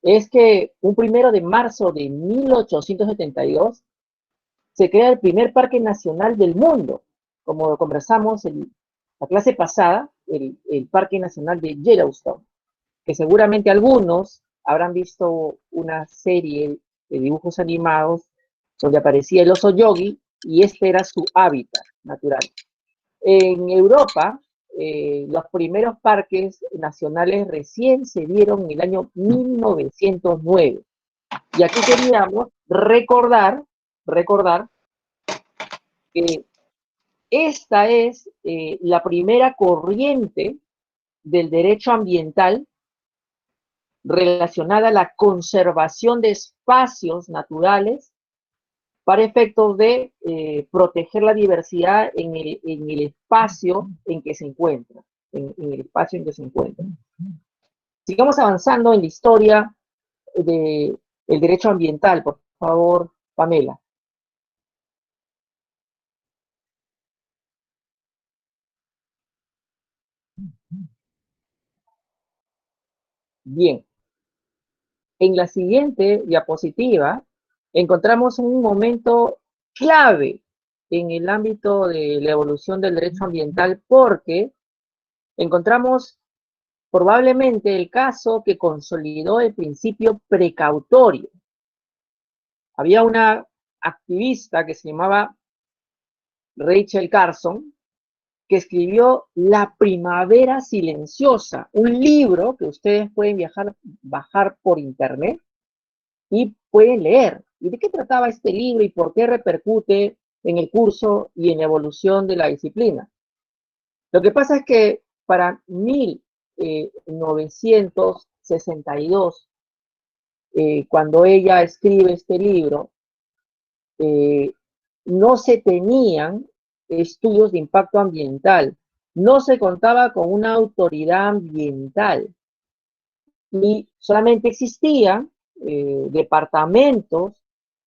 es que un 1 de marzo de 1872 se crea el primer parque nacional del mundo. Como conversamos en la clase pasada, el Parque Nacional de Yellowstone, que seguramente algunos habrán visto una serie de dibujos animados donde aparecía el oso Yogi y este era su hábitat natural. En Europa, los primeros parques nacionales recién se dieron en el año 1909. Y aquí queríamos recordar que esta es la primera corriente del derecho ambiental relacionada a la conservación de espacios naturales para efectos de proteger la diversidad en el espacio en que se encuentra, en el espacio en que se encuentra. Sigamos avanzando en la historia del derecho ambiental, por favor, Pamela. Bien, en la siguiente diapositiva encontramos un momento clave en el ámbito de la evolución del derecho ambiental porque encontramos probablemente el caso que consolidó el principio precautorio. Había una activista que se llamaba Rachel Carson, que escribió La Primavera Silenciosa, un libro que ustedes pueden bajar por internet y pueden leer. ¿Y de qué trataba este libro y por qué repercute en el curso y en la evolución de la disciplina? Lo que pasa es que para 1962, cuando ella escribe este libro, eh, no se tenían estudios de impacto ambiental, no se contaba con una autoridad ambiental y solamente existían departamentos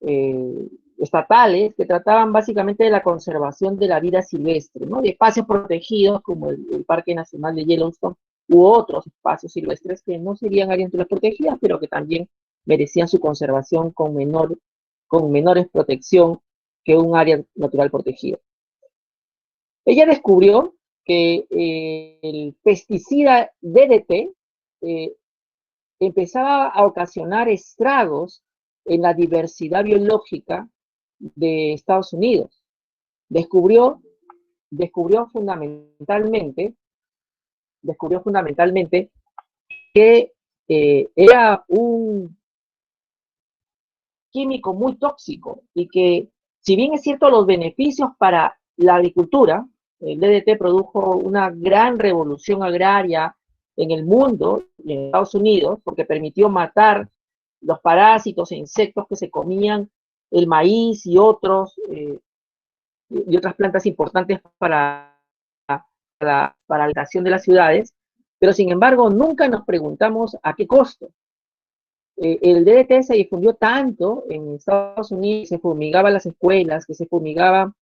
eh, estatales que trataban básicamente de la conservación de la vida silvestre, ¿no? De espacios protegidos como el Parque Nacional de Yellowstone u otros espacios silvestres que no serían áreas naturales protegidas, pero que también merecían su conservación con menores protección que un área natural protegida. Ella descubrió que el pesticida DDT empezaba a ocasionar estragos en la diversidad biológica de Estados Unidos. Descubrió, descubrió fundamentalmente, descubrió fundamentalmente que era un químico muy tóxico y que, si bien es cierto los beneficios para la agricultura, el DDT produjo una gran revolución agraria en el mundo y en Estados Unidos, porque permitió matar los parásitos e insectos que se comían el maíz y otras plantas importantes para la habitación de las ciudades, pero sin embargo nunca nos preguntamos a qué costo. El DDT se difundió tanto en Estados Unidos, se fumigaba las escuelas, que se fumigaba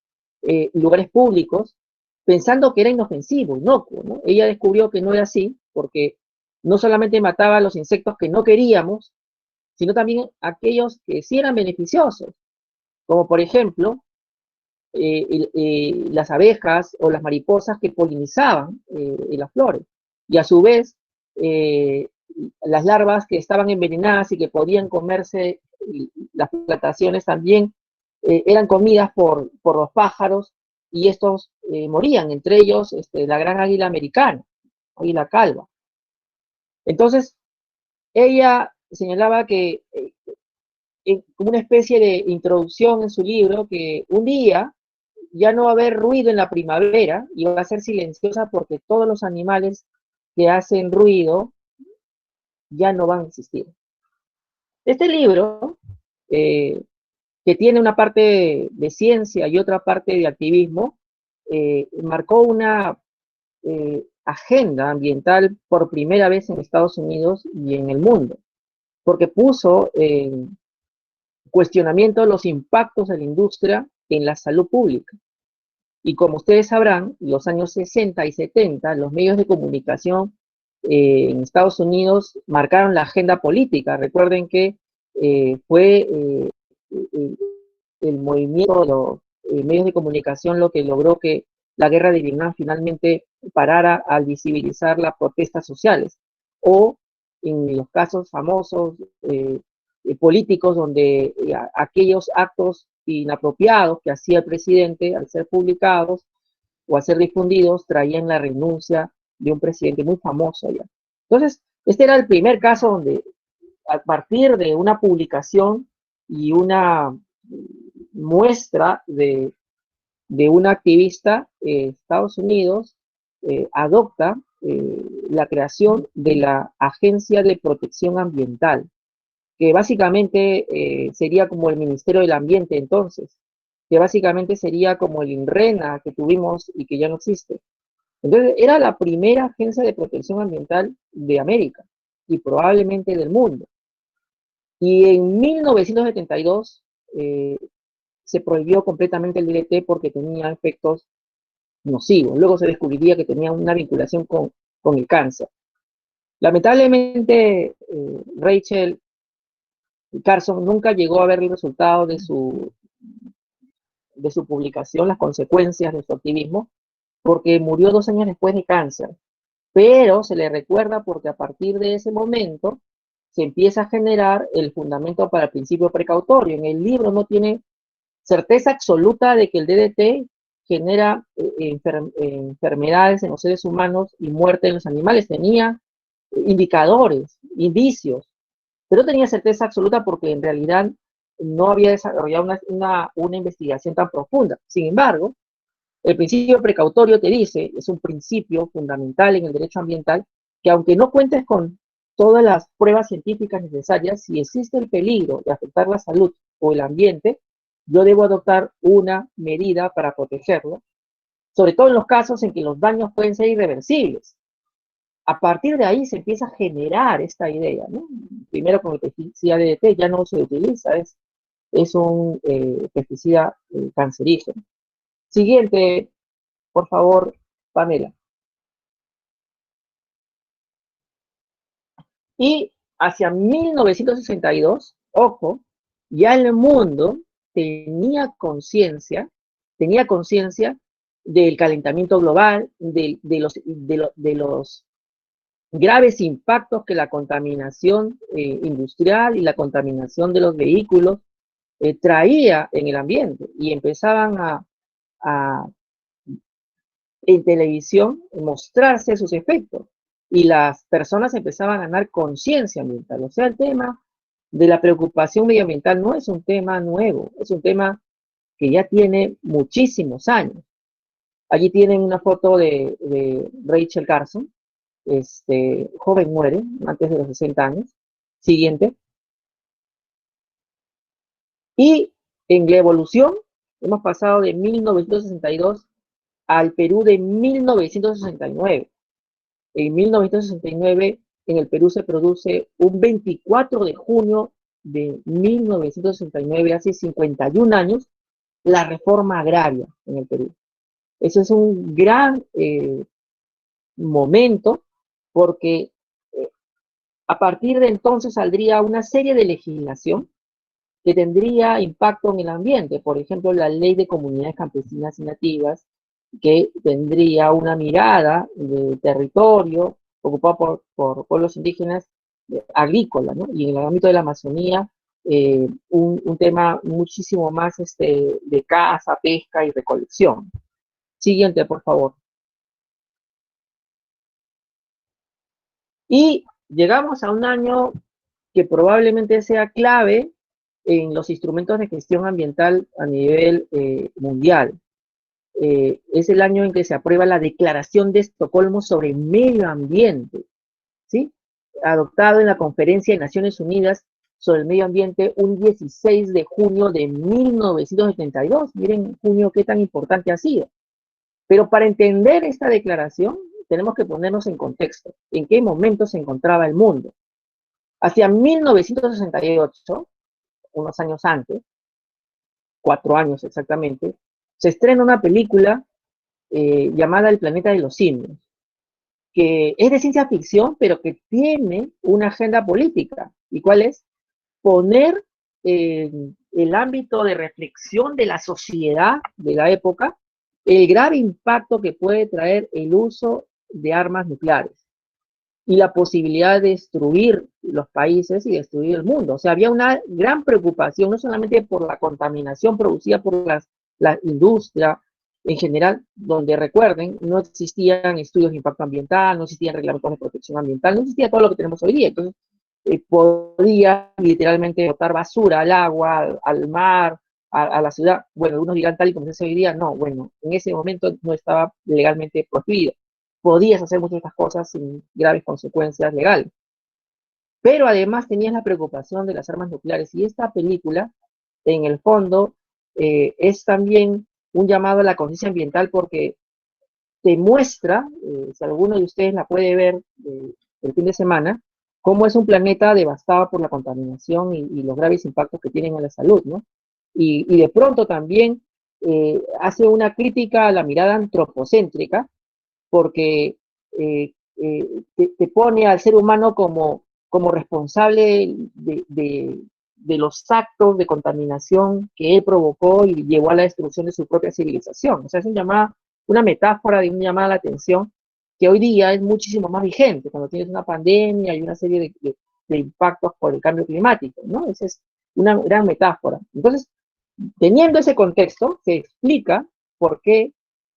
lugares públicos, pensando que era inofensivo, inocuo, ¿no? Ella descubrió que no era así, porque no solamente mataba a los insectos que no queríamos, sino también aquellos que sí eran beneficiosos, como por ejemplo las abejas o las mariposas que polinizaban las flores. Y a su vez, eh, las larvas que estaban envenenadas y que podían comerse las plantaciones también eran comidas por los pájaros y estos morían, entre ellos la gran águila americana, águila calva. Entonces, ella señalaba que como una especie de introducción en su libro, que un día ya no va a haber ruido en la primavera y va a ser silenciosa porque todos los animales que hacen ruido ya no van a existir. Este libro, eh, que tiene una parte de ciencia y otra parte de activismo, marcó una agenda ambiental por primera vez en Estados Unidos y en el mundo, porque puso en cuestionamiento los impactos de la industria en la salud pública. Y como ustedes sabrán, en los años 60 y 70, los medios de comunicación en Estados Unidos marcaron la agenda política. Recuerden que fue el, el movimiento de los medios de comunicación lo que logró que la guerra de Vietnam finalmente parara al visibilizar las protestas sociales, o en los casos famosos políticos donde aquellos actos inapropiados que hacía el presidente al ser publicados o al ser difundidos traían la renuncia de un presidente muy famoso allá. Entonces, este era el primer caso donde a partir de una publicación y una muestra de un activista, Estados Unidos adopta la creación de la Agencia de Protección Ambiental, que básicamente sería como el Ministerio del Ambiente entonces, que básicamente sería como el INRENA que tuvimos y que ya no existe. Entonces, era la primera agencia de protección ambiental de América y probablemente del mundo. Y en 1972 se prohibió completamente el DDT porque tenía efectos nocivos. Luego se descubriría que tenía una vinculación con el cáncer. Lamentablemente, Rachel Carson nunca llegó a ver el resultado de su publicación, las consecuencias de su activismo, porque murió 2 años después de cáncer. Pero se le recuerda porque a partir de ese momento se empieza a generar el fundamento para el principio precautorio. En el libro no tiene certeza absoluta de que el DDT genera enfermedades en los seres humanos y muerte en los animales. Tenía indicadores, indicios, pero tenía certeza absoluta porque en realidad no había desarrollado una investigación tan profunda. Sin embargo, el principio precautorio te dice, es un principio fundamental en el derecho ambiental, que aunque no cuentes con todas las pruebas científicas necesarias, si existe el peligro de afectar la salud o el ambiente, yo debo adoptar una medida para protegerlo, sobre todo en los casos en que los daños pueden ser irreversibles. A partir de ahí se empieza a generar esta idea, ¿no? Primero con el pesticida DDT ya no se utiliza, es un pesticida cancerígeno. Siguiente, por favor, Pamela. Y hacia 1962, ojo, ya el mundo tenía conciencia del calentamiento global, de los graves impactos que la contaminación industrial y la contaminación de los vehículos traía en el ambiente, y empezaban a en televisión mostrarse sus efectos, y las personas empezaban a ganar conciencia ambiental. O sea, el tema de la preocupación medioambiental no es un tema nuevo, es un tema que ya tiene muchísimos años. Allí tienen una foto de Rachel Carson, joven, muere antes de los 60 años. Siguiente. Y en la evolución hemos pasado de 1962 al Perú de 1969. En 1969 en el Perú se produce un 24 de junio de 1969, hace 51 años, la reforma agraria en el Perú. Eso es un gran momento porque a partir de entonces saldría una serie de legislación que tendría impacto en el ambiente. Por ejemplo, la ley de comunidades campesinas y nativas, que tendría una mirada de territorio ocupado por pueblos indígenas agrícola, ¿no? Y en el ámbito de la Amazonía, un tema muchísimo más de caza, pesca y recolección. Siguiente, por favor. Y llegamos a un año que probablemente sea clave en los instrumentos de gestión ambiental a nivel mundial. Es el año en que se aprueba la Declaración de Estocolmo sobre Medio Ambiente, ¿sí? Adoptado en la Conferencia de Naciones Unidas sobre el Medio Ambiente un 16 de junio de 1972. Miren, junio, qué tan importante ha sido. Pero para entender esta declaración, tenemos que ponernos en contexto, en qué momento se encontraba el mundo. Hacia 1968, unos años antes, 4 años exactamente, se estrena una película llamada El planeta de los simios. que es de ciencia ficción, pero que tiene una agenda política. ¿Y cuál es? Poner en el ámbito de reflexión de la sociedad de la época el grave impacto que puede traer el uso de armas nucleares y la posibilidad de destruir los países y destruir el mundo. O sea, había una gran preocupación, no solamente por la contaminación producida por la industria en general, donde recuerden, no existían estudios de impacto ambiental, no existían reglamentos de protección ambiental, no existía todo lo que tenemos hoy día. Entonces, podía literalmente botar basura al agua, al mar, a la ciudad. Bueno, algunos dirán tal y como se hace hoy día, no, bueno, en ese momento no estaba legalmente prohibido. Podías hacer muchas de estas cosas sin graves consecuencias legales. Pero además tenías la preocupación de las armas nucleares. Y esta película, en el fondo, es también un llamado a la conciencia ambiental porque te muestra, si alguno de ustedes la puede ver el fin de semana, cómo es un planeta devastado por la contaminación y los graves impactos que tienen en la salud, ¿no? Y de pronto también hace una crítica a la mirada antropocéntrica, porque te pone al ser humano como responsable de los actos de contaminación que él provocó y llevó a la destrucción de su propia civilización. O sea, es una metáfora de una llamada a la atención que hoy día es muchísimo más vigente cuando tienes una pandemia y una serie de impactos por el cambio climático, ¿no? Esa es una gran metáfora. Entonces, teniendo ese contexto, se explica por qué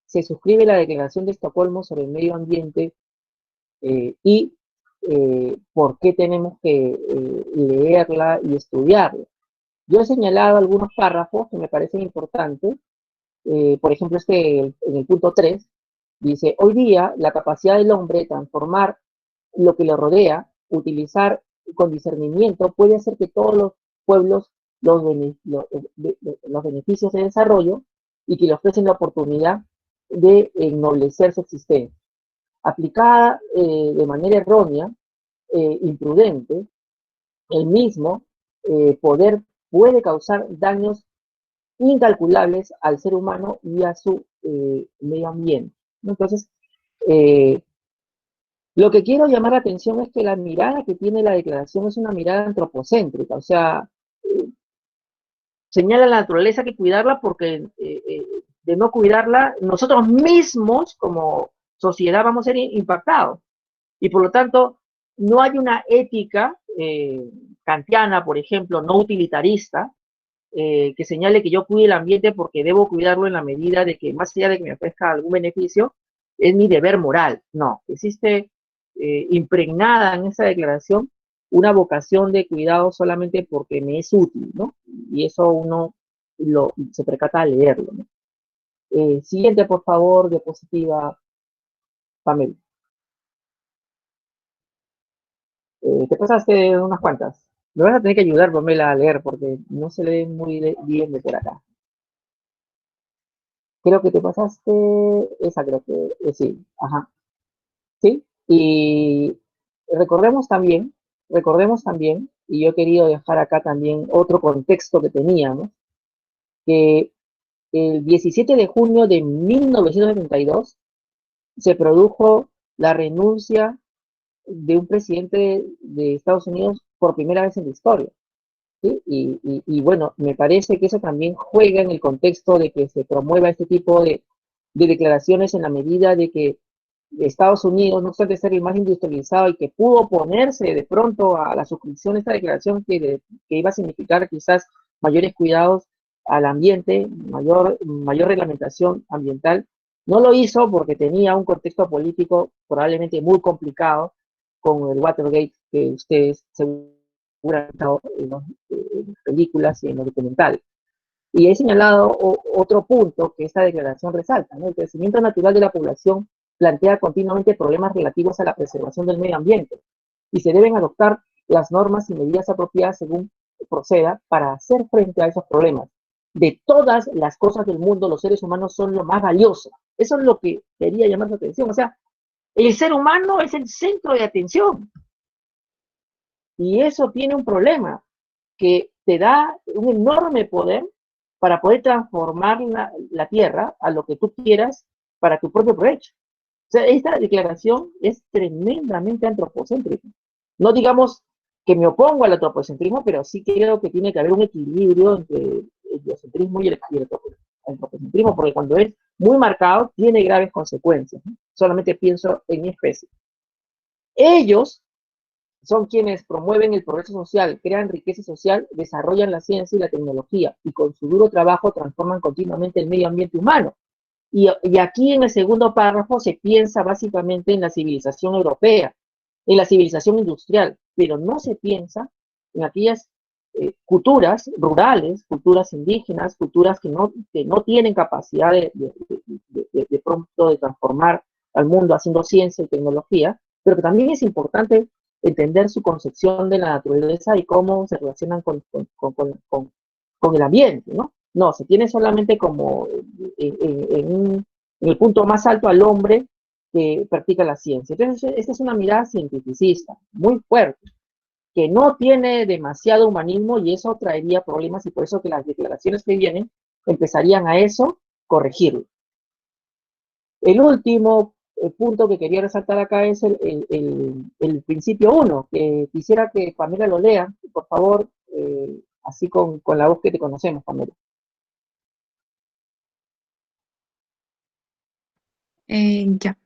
se suscribe la Declaración de Estocolmo sobre el medio ambiente y por qué tenemos que leerla y estudiarla. Yo he señalado algunos párrafos que me parecen importantes. Por ejemplo, en el punto 3 dice, hoy día la capacidad del hombre de transformar lo que le rodea, utilizar con discernimiento, puede hacer que todos los pueblos los beneficios de desarrollo y que le ofrecen la oportunidad de ennoblecer su existencia. Aplicada de manera errónea, imprudente, el mismo poder puede causar daños incalculables al ser humano y a su medio ambiente. Entonces, eh, lo que quiero llamar la atención es que la mirada que tiene la declaración es una mirada antropocéntrica, o sea, señala la naturaleza que cuidarla porque de no cuidarla, nosotros mismos como sociedad vamos a ser impactados. Y por lo tanto, no hay una ética kantiana, por ejemplo, no utilitarista, que señale que yo cuide el ambiente porque debo cuidarlo en la medida de que, más allá de que me ofrezca algún beneficio, es mi deber moral. No, existe impregnada en esa declaración una vocación de cuidado solamente porque me es útil, ¿no? Y eso uno se percata al leerlo, ¿no? Siguiente, por favor, diapositiva, Pamela. Te pasaste unas cuantas. Me vas a tener que ayudar, Pamela, a leer porque no se lee muy bien de por acá. Creo que te pasaste, esa creo que, sí, ajá, sí. Y recordemos también, y yo he querido dejar acá también otro contexto que teníamos, que el 17 de junio de 1972 se produjo la renuncia de un presidente de Estados Unidos por primera vez en la historia. ¿Sí? Y bueno, me parece que eso también juega en el contexto de que se promueva este tipo de declaraciones en la medida de que Estados Unidos, no obstante ser el más industrializado y que pudo oponerse de pronto a la suscripción de esta declaración que iba a significar quizás mayores cuidados al ambiente, mayor reglamentación ambiental, no lo hizo porque tenía un contexto político probablemente muy complicado con el Watergate que ustedes seguramente en las películas y en los documentales. Y he señalado otro punto que esta declaración resalta, ¿no? El crecimiento natural de la población plantea continuamente problemas relativos a la preservación del medio ambiente y se deben adoptar las normas y medidas apropiadas según proceda para hacer frente a esos problemas. De todas las cosas del mundo, los seres humanos son lo más valioso. Eso es lo que quería llamar su atención. O sea, el ser humano es el centro de atención y eso tiene un problema que te da un enorme poder para poder transformar la tierra a lo que tú quieras para tu propio provecho. O sea, esta declaración es tremendamente antropocéntrica. No digamos que me opongo al antropocentrismo, pero sí creo que tiene que haber un equilibrio entre el biocentrismo y el antropocentrismo, porque cuando es muy marcado tiene graves consecuencias, ¿no? Solamente pienso en mi especie. Ellos son quienes promueven el progreso social, crean riqueza social, desarrollan la ciencia y la tecnología, y con su duro trabajo transforman continuamente el medio ambiente humano. Y aquí en el segundo párrafo se piensa básicamente en la civilización europea, en la civilización industrial, pero no se piensa en aquellas culturas rurales, culturas indígenas, culturas que no tienen capacidad de pronto de transformar al mundo haciendo ciencia y tecnología, pero que también es importante entender su concepción de la naturaleza y cómo se relacionan con el ambiente, ¿no? No, se tiene solamente como en el punto más alto al hombre que practica la ciencia. Entonces, esta es una mirada cientificista, muy fuerte, que no tiene demasiado humanismo y eso traería problemas y por eso que las declaraciones que vienen empezarían a eso, corregirlo. El último punto que quería resaltar acá es el principio 1, que quisiera que Pamela lo lea, por favor, así con la voz que te conocemos, Pamela. Ya.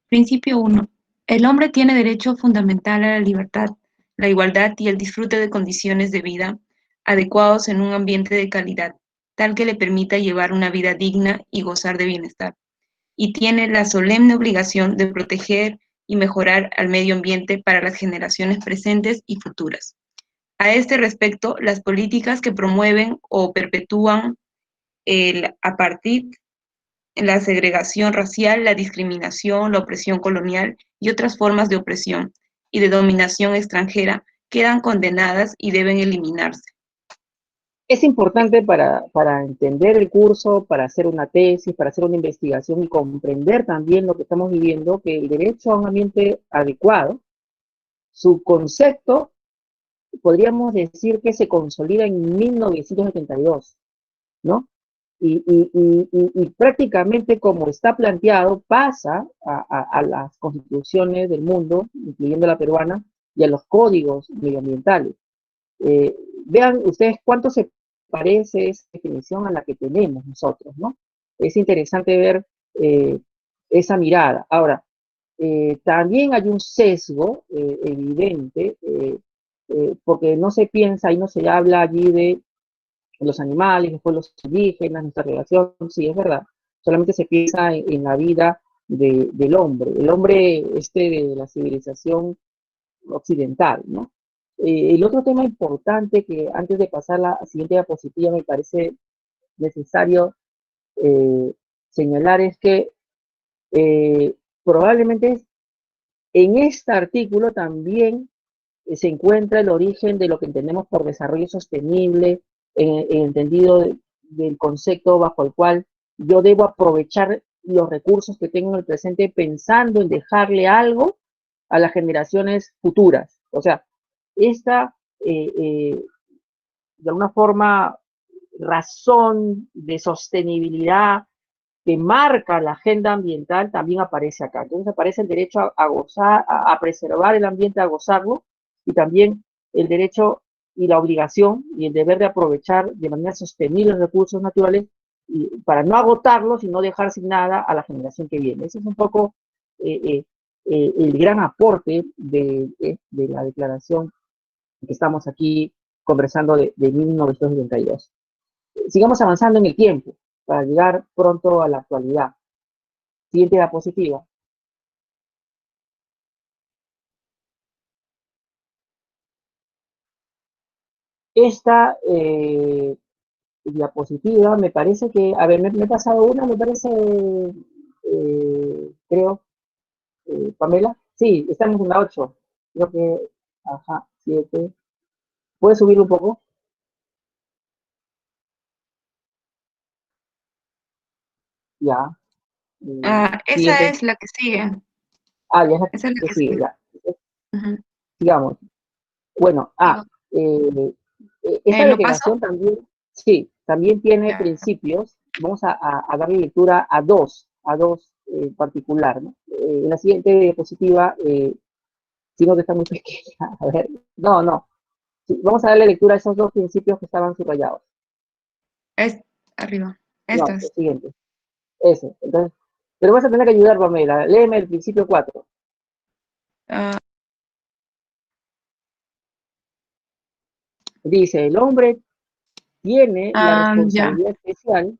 Principio 1. El hombre tiene derecho fundamental a la libertad, la igualdad y el disfrute de condiciones de vida adecuados en un ambiente de calidad, tal que le permita llevar una vida digna y gozar de bienestar. Y tiene la solemne obligación de proteger y mejorar al medio ambiente para las generaciones presentes y futuras. A este respecto, las políticas que promueven o perpetúan el apartheid, la segregación racial, la discriminación, la opresión colonial y otras formas de opresión y de dominación extranjera quedan condenadas y deben eliminarse. Es importante para entender el curso, para hacer una tesis, para hacer una investigación y comprender también lo que estamos viviendo, que el derecho a un ambiente adecuado, su concepto, podríamos decir que se consolida en 1972, ¿no? Y prácticamente como está planteado, pasa a las constituciones del mundo, incluyendo la peruana, y a los códigos medioambientales. Eh, Vean ustedes cuánto se parece esa definición a la que tenemos nosotros, ¿no? Es interesante ver esa mirada. Ahora, también hay un sesgo evidente, porque no se piensa y no se habla allí de los animales, después los indígenas, nuestra relación, sí, es verdad. Solamente se piensa en la vida del hombre, el hombre de la civilización occidental, ¿no? El otro tema importante que antes de pasar a la siguiente diapositiva me parece necesario eh, señalar es que eh, probablemente en este artículo también se encuentra el origen de lo que entendemos por desarrollo sostenible, entendido del concepto bajo el cual yo debo aprovechar los recursos que tengo en el presente pensando en dejarle algo a las generaciones futuras. O sea, esta, de alguna forma, razón de sostenibilidad que marca la agenda ambiental también aparece acá. Entonces aparece el derecho a gozar, a preservar el ambiente, a gozarlo, y también el derecho y la obligación y el deber de aprovechar de manera sostenible los recursos naturales y para no agotarlos y no dejar sin nada a la generación que viene. Ese es un poco el gran aporte de la declaración que estamos aquí conversando de 1972. Sigamos avanzando en el tiempo para llegar pronto a la actualidad. Siguiente diapositiva. Esta diapositiva me parece que, a ver, me he pasado una, me parece, creo, Pamela. Sí, estamos en la 8. Creo que, ajá, 7. ¿Puedes subir un poco? Ya. Esa Siguiente. es la que sigue. Ah, ya es la Esa es la que que sigue, sigue. ya. Ujú. Sigamos. Bueno, Digo, eh, esta ¿lo paso? declaración también, sí, también tiene Ya. principios. Vamos a darle lectura a dos particular, ¿no? En la siguiente diapositiva, sino que está muy pequeña, a ver, no, sí, vamos a darle lectura a esos dos principios que estaban subrayados. Arriba, No, estas. el siguiente, ese, entonces, pero vas a tener que ayudar, Pamela, léeme el principio 4. Dice, el hombre tiene la Ya. responsabilidad especial.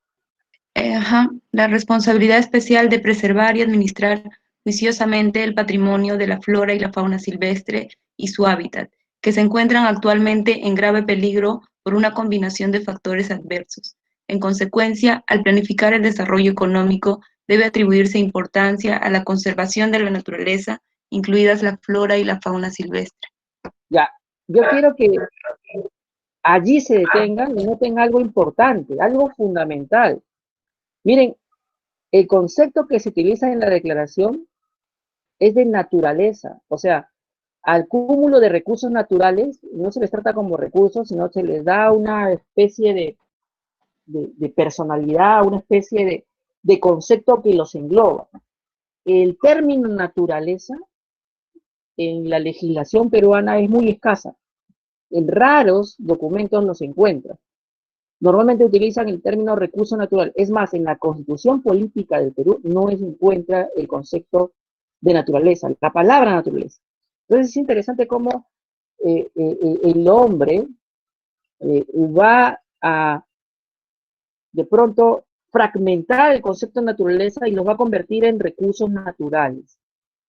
La responsabilidad especial de preservar y administrar juiciosamente el patrimonio de la flora y la fauna silvestre y su hábitat, que se encuentran actualmente en grave peligro por una combinación de factores adversos. En consecuencia, al planificar el desarrollo económico, debe atribuirse importancia a la conservación de la naturaleza, incluidas la flora y la fauna silvestre. Ya, yo quiero que allí se detengan y noten algo importante, algo fundamental. Miren, el concepto que se utiliza en la declaración es de naturaleza, o sea, al cúmulo de recursos naturales no se les trata como recursos, sino se les da una especie de personalidad, una especie de concepto que los engloba. El término naturaleza en la legislación peruana es muy escasa. En raros documentos los encuentran. Normalmente utilizan el término recurso natural. Es más, en la Constitución Política del Perú no se encuentra el concepto de naturaleza, la palabra naturaleza. Entonces es interesante cómo el hombre va a de pronto fragmentar el concepto de naturaleza y lo va a convertir en recursos naturales.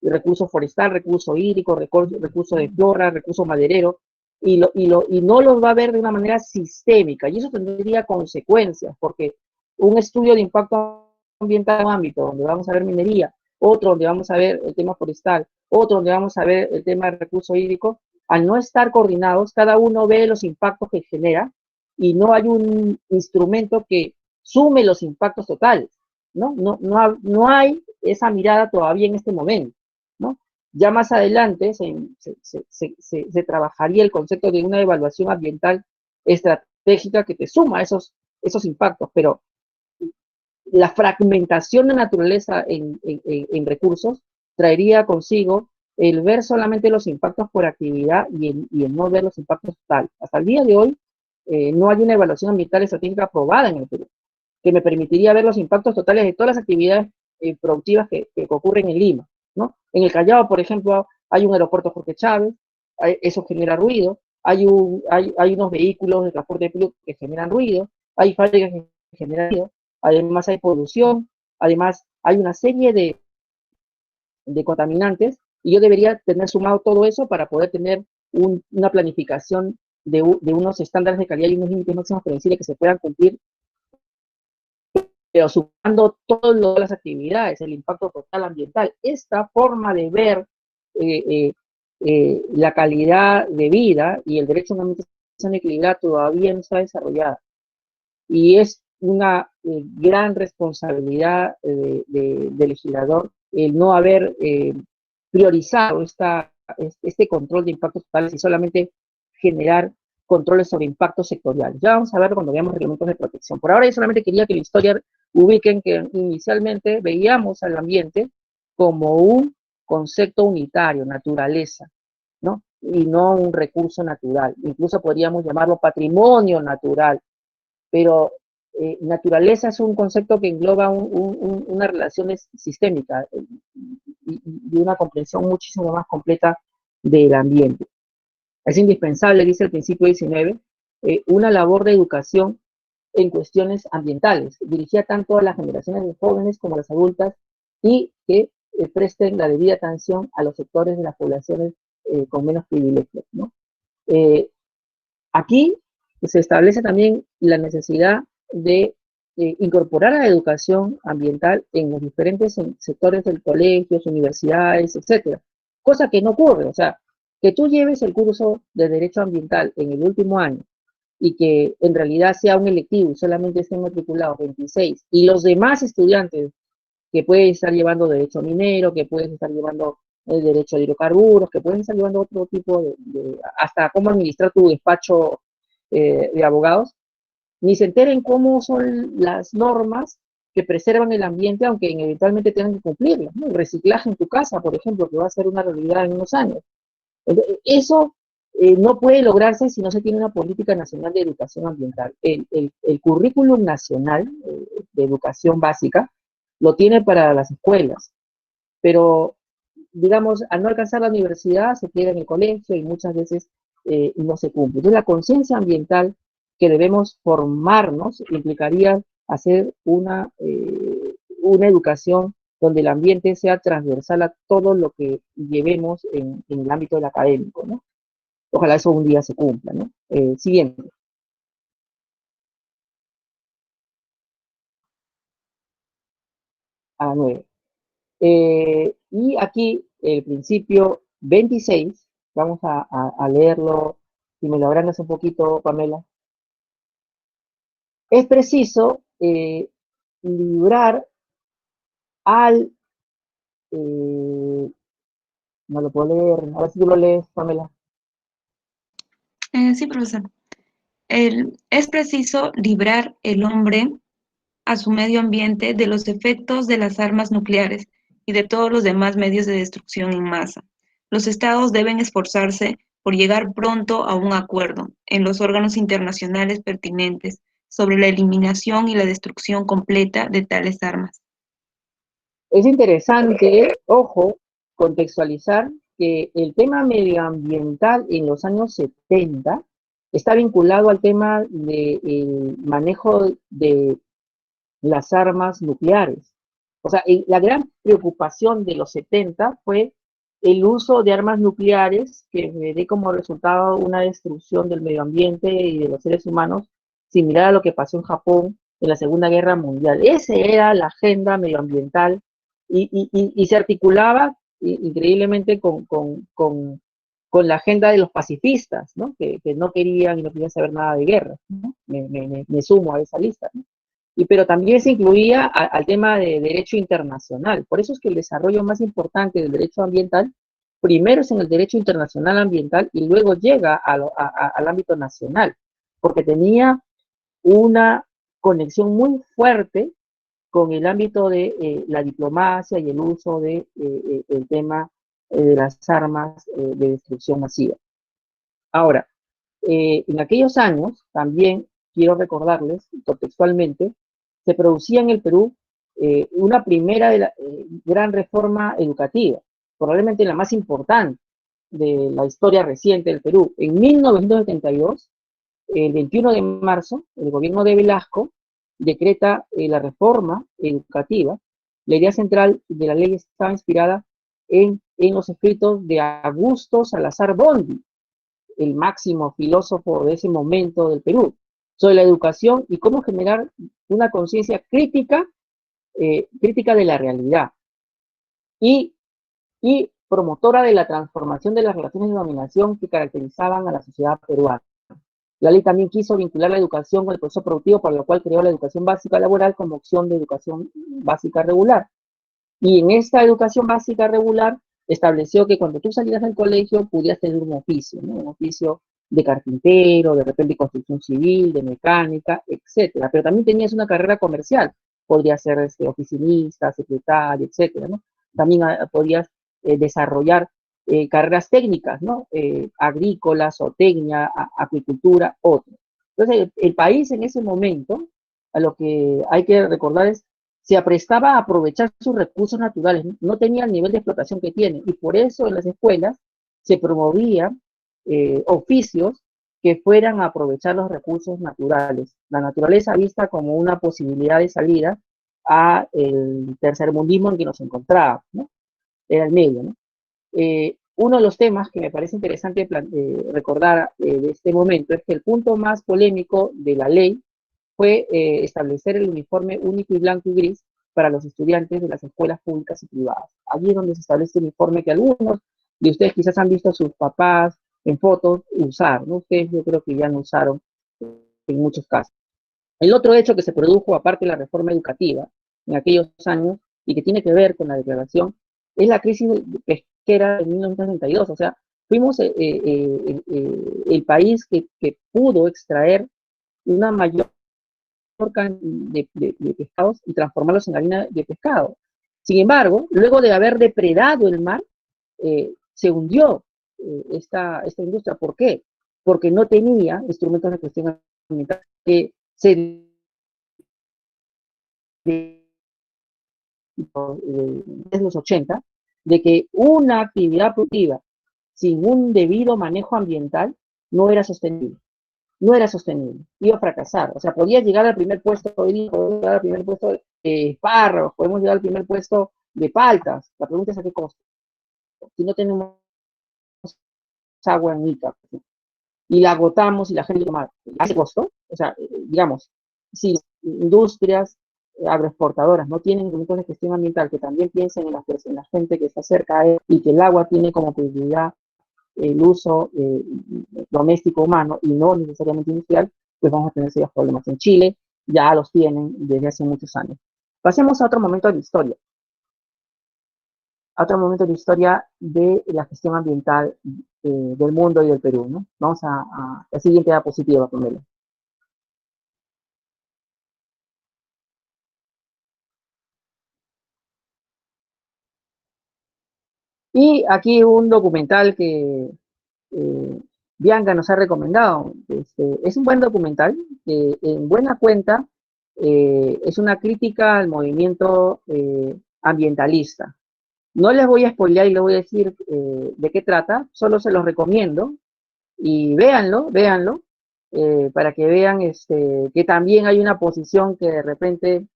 Recurso forestal, recurso hídrico, recurso de flora, recurso maderero, y no los va a ver de una manera sistémica, y eso tendría consecuencias, porque un estudio de impacto ambiental en un ámbito donde vamos a ver minería, otro donde vamos a ver el tema forestal, otro donde vamos a ver el tema del recurso hídrico, al no estar coordinados, cada uno ve los impactos que genera, y no hay un instrumento que sume los impactos totales, ¿no? No hay esa mirada todavía en este momento, ¿no? Ya más adelante se trabajaría el concepto de una evaluación ambiental estratégica que te suma esos impactos, pero la fragmentación de naturaleza en recursos traería consigo el ver solamente los impactos por actividad y el no ver los impactos totales. Hasta el día de hoy no hay una evaluación ambiental estratégica aprobada en el Perú que me permitiría ver los impactos totales de todas las actividades productivas que ocurren en Lima, ¿no? En el Callao, por ejemplo, hay un aeropuerto Jorge Chávez, eso genera ruido, hay unos vehículos de transporte público que generan ruido, hay fábricas que generan ruido, además hay polución, además hay una serie de contaminantes, y yo debería tener sumado todo eso para poder tener una planificación de unos estándares de calidad y unos límites máximos previsibles que se puedan cumplir, pero sumando todas las actividades, el impacto total ambiental. Esta forma de ver la calidad de vida y el derecho a una alimentación equilibrada todavía no está desarrollada. Y es una gran responsabilidad del legislador el no haber priorizado este control de impactos totales y solamente generar controles sobre impactos sectoriales. Ya vamos a ver cuando veamos reglamentos de protección. Por ahora yo solamente quería que la historia ubiquen que inicialmente veíamos al ambiente como un concepto unitario, naturaleza, ¿no? Y no un recurso natural. Incluso podríamos llamarlo patrimonio natural, pero naturaleza es un concepto que engloba una relación sistémica y una comprensión muchísimo más completa del ambiente. Es indispensable, dice el principio 19, una labor de educación en cuestiones ambientales, dirigida tanto a las generaciones de jóvenes como a las adultas, y que presten la debida atención a los sectores de las poblaciones con menos privilegios, ¿no? Aquí se establece también la necesidad de incorporar a la educación ambiental en los diferentes sectores del colegio, universidades, etcétera, cosa que no ocurre. O sea, que tú lleves el curso de Derecho Ambiental en el último año y que en realidad sea un electivo y solamente estén matriculados 26, y los demás estudiantes que pueden estar llevando derecho minero, que pueden estar llevando el derecho a hidrocarburos, que pueden estar llevando otro tipo hasta cómo administrar tu despacho de abogados, ni se enteren cómo son las normas que preservan el ambiente, aunque eventualmente tengan que cumplirlas, ¿no? El reciclaje en tu casa, por ejemplo, que va a ser una realidad en unos años. Eso no puede lograrse si no se tiene una política nacional de educación ambiental. El currículum nacional de educación básica lo tiene para las escuelas, pero, digamos, al no alcanzar la universidad se queda en el colegio y muchas veces no se cumple. Entonces, la conciencia ambiental que debemos formarnos implicaría hacer una educación donde el ambiente sea transversal a todo lo que llevemos en el ámbito del académico, ¿no? Ojalá eso un día se cumpla, ¿no? Siguiente. A 9. Y aquí el principio 26, vamos a leerlo, si me lo agrandas un poquito, Pamela. Es preciso librar al... no lo puedo leer, a ver si tú lo lees, Pamela. Sí, profesor. Es preciso librar el hombre a su medio ambiente de los efectos de las armas nucleares y de todos los demás medios de destrucción en masa. Los estados deben esforzarse por llegar pronto a un acuerdo en los órganos internacionales pertinentes sobre la eliminación y la destrucción completa de tales armas. Es interesante, ojo, contextualizar que el tema medioambiental en los años 70 está vinculado al tema del manejo de las armas nucleares. O sea, la gran preocupación de los 70 fue el uso de armas nucleares que dé como resultado una destrucción del medio ambiente y de los seres humanos, similar a lo que pasó en Japón en la Segunda Guerra Mundial. Esa era la agenda medioambiental y se articulaba increíblemente con la agenda de los pacifistas, ¿no? Que no querían y no querían saber nada de guerra, ¿no? Me sumo a esa lista, ¿no? Pero también se incluía al tema de derecho internacional. Por eso es que el desarrollo más importante del derecho ambiental, primero es en el derecho internacional ambiental y luego llega al ámbito nacional, porque tenía una conexión muy fuerte con el ámbito de la diplomacia y el uso el tema de las armas de destrucción masiva. Ahora, en aquellos años, también quiero recordarles contextualmente, se producía en el Perú una primera gran reforma educativa, probablemente la más importante de la historia reciente del Perú. En 1972, el 21 de marzo, el gobierno de Velasco decreta la reforma educativa. La idea central de la ley estaba inspirada en los escritos de Augusto Salazar Bondy, el máximo filósofo de ese momento del Perú, sobre la educación y cómo generar una conciencia crítica de la realidad y, y promotora de la transformación de las relaciones de dominación que caracterizaban a la sociedad peruana. La ley también quiso vincular la educación con el proceso productivo, para lo cual creó la educación básica laboral como opción de educación básica regular. Y en esta educación básica regular estableció que cuando tú salías del colegio podías tener un oficio, ¿no? Un oficio de carpintero, de repente de construcción civil, de mecánica, etcétera. Pero también tenías una carrera comercial, podrías ser oficinista, secretario, etcétera, ¿no? También podías desarrollar carreras técnicas, ¿no? Agrícolas, zootecnia, acuicultura, otro. Entonces, el país en ese momento, a lo que hay que recordar es se aprestaba a aprovechar sus recursos naturales, no tenía el nivel de explotación que tiene, y por eso en las escuelas se promovían oficios que fueran a aprovechar los recursos naturales, la naturaleza vista como una posibilidad de salida a el tercermundismo en que nos encontrábamos, ¿no? Era el medio, ¿no? Uno de los temas que me parece interesante recordar de este momento es que el punto más polémico de la ley fue establecer el uniforme único y blanco y gris para los estudiantes de las escuelas públicas y privadas. Allí es donde se establece el uniforme que algunos de ustedes quizás han visto a sus papás en fotos usar, ¿no? Ustedes yo creo que ya no usaron en muchos casos. El otro hecho que se produjo, aparte de la reforma educativa, en aquellos años, y que tiene que ver con la declaración, es la crisis pesquera de 1992. O sea, fuimos el país que pudo extraer una mayor de pescados y transformarlos en harina de pescado. Sin embargo, luego de haber depredado el mar, se hundió esta industria. ¿Por qué? Porque no tenía instrumentos de gestión ambiental que se desde los 80, de que una actividad productiva sin un debido manejo ambiental no era sostenible. No era sostenible, iba a fracasar. O sea, podía llegar al primer puesto, podía llegar al primer puesto de espárragos, podemos llegar al primer puesto de paltas. La pregunta es a qué costo. Si no tenemos agua en Ica y la agotamos y la gente toma, ¿a qué costo? O sea, digamos, si industrias agroexportadoras no tienen instrumentos de gestión ambiental que también piensen en la gente que está cerca de él y que el agua tiene como prioridad el uso doméstico humano y no necesariamente industrial, pues vamos a tener serios problemas. En Chile ya los tienen desde hace muchos años. Pasemos a otro momento de la historia. A otro momento de la historia de la gestión ambiental del mundo y del Perú, ¿no? Vamos a la siguiente diapositiva, Pamela. Y aquí un documental que Bianca nos ha recomendado. Es un buen documental, en buena cuenta es una crítica al movimiento ambientalista. No les voy a spoilear y les voy a decir de qué trata, solo se los recomiendo y véanlo, para que vean que también hay una posición que de repente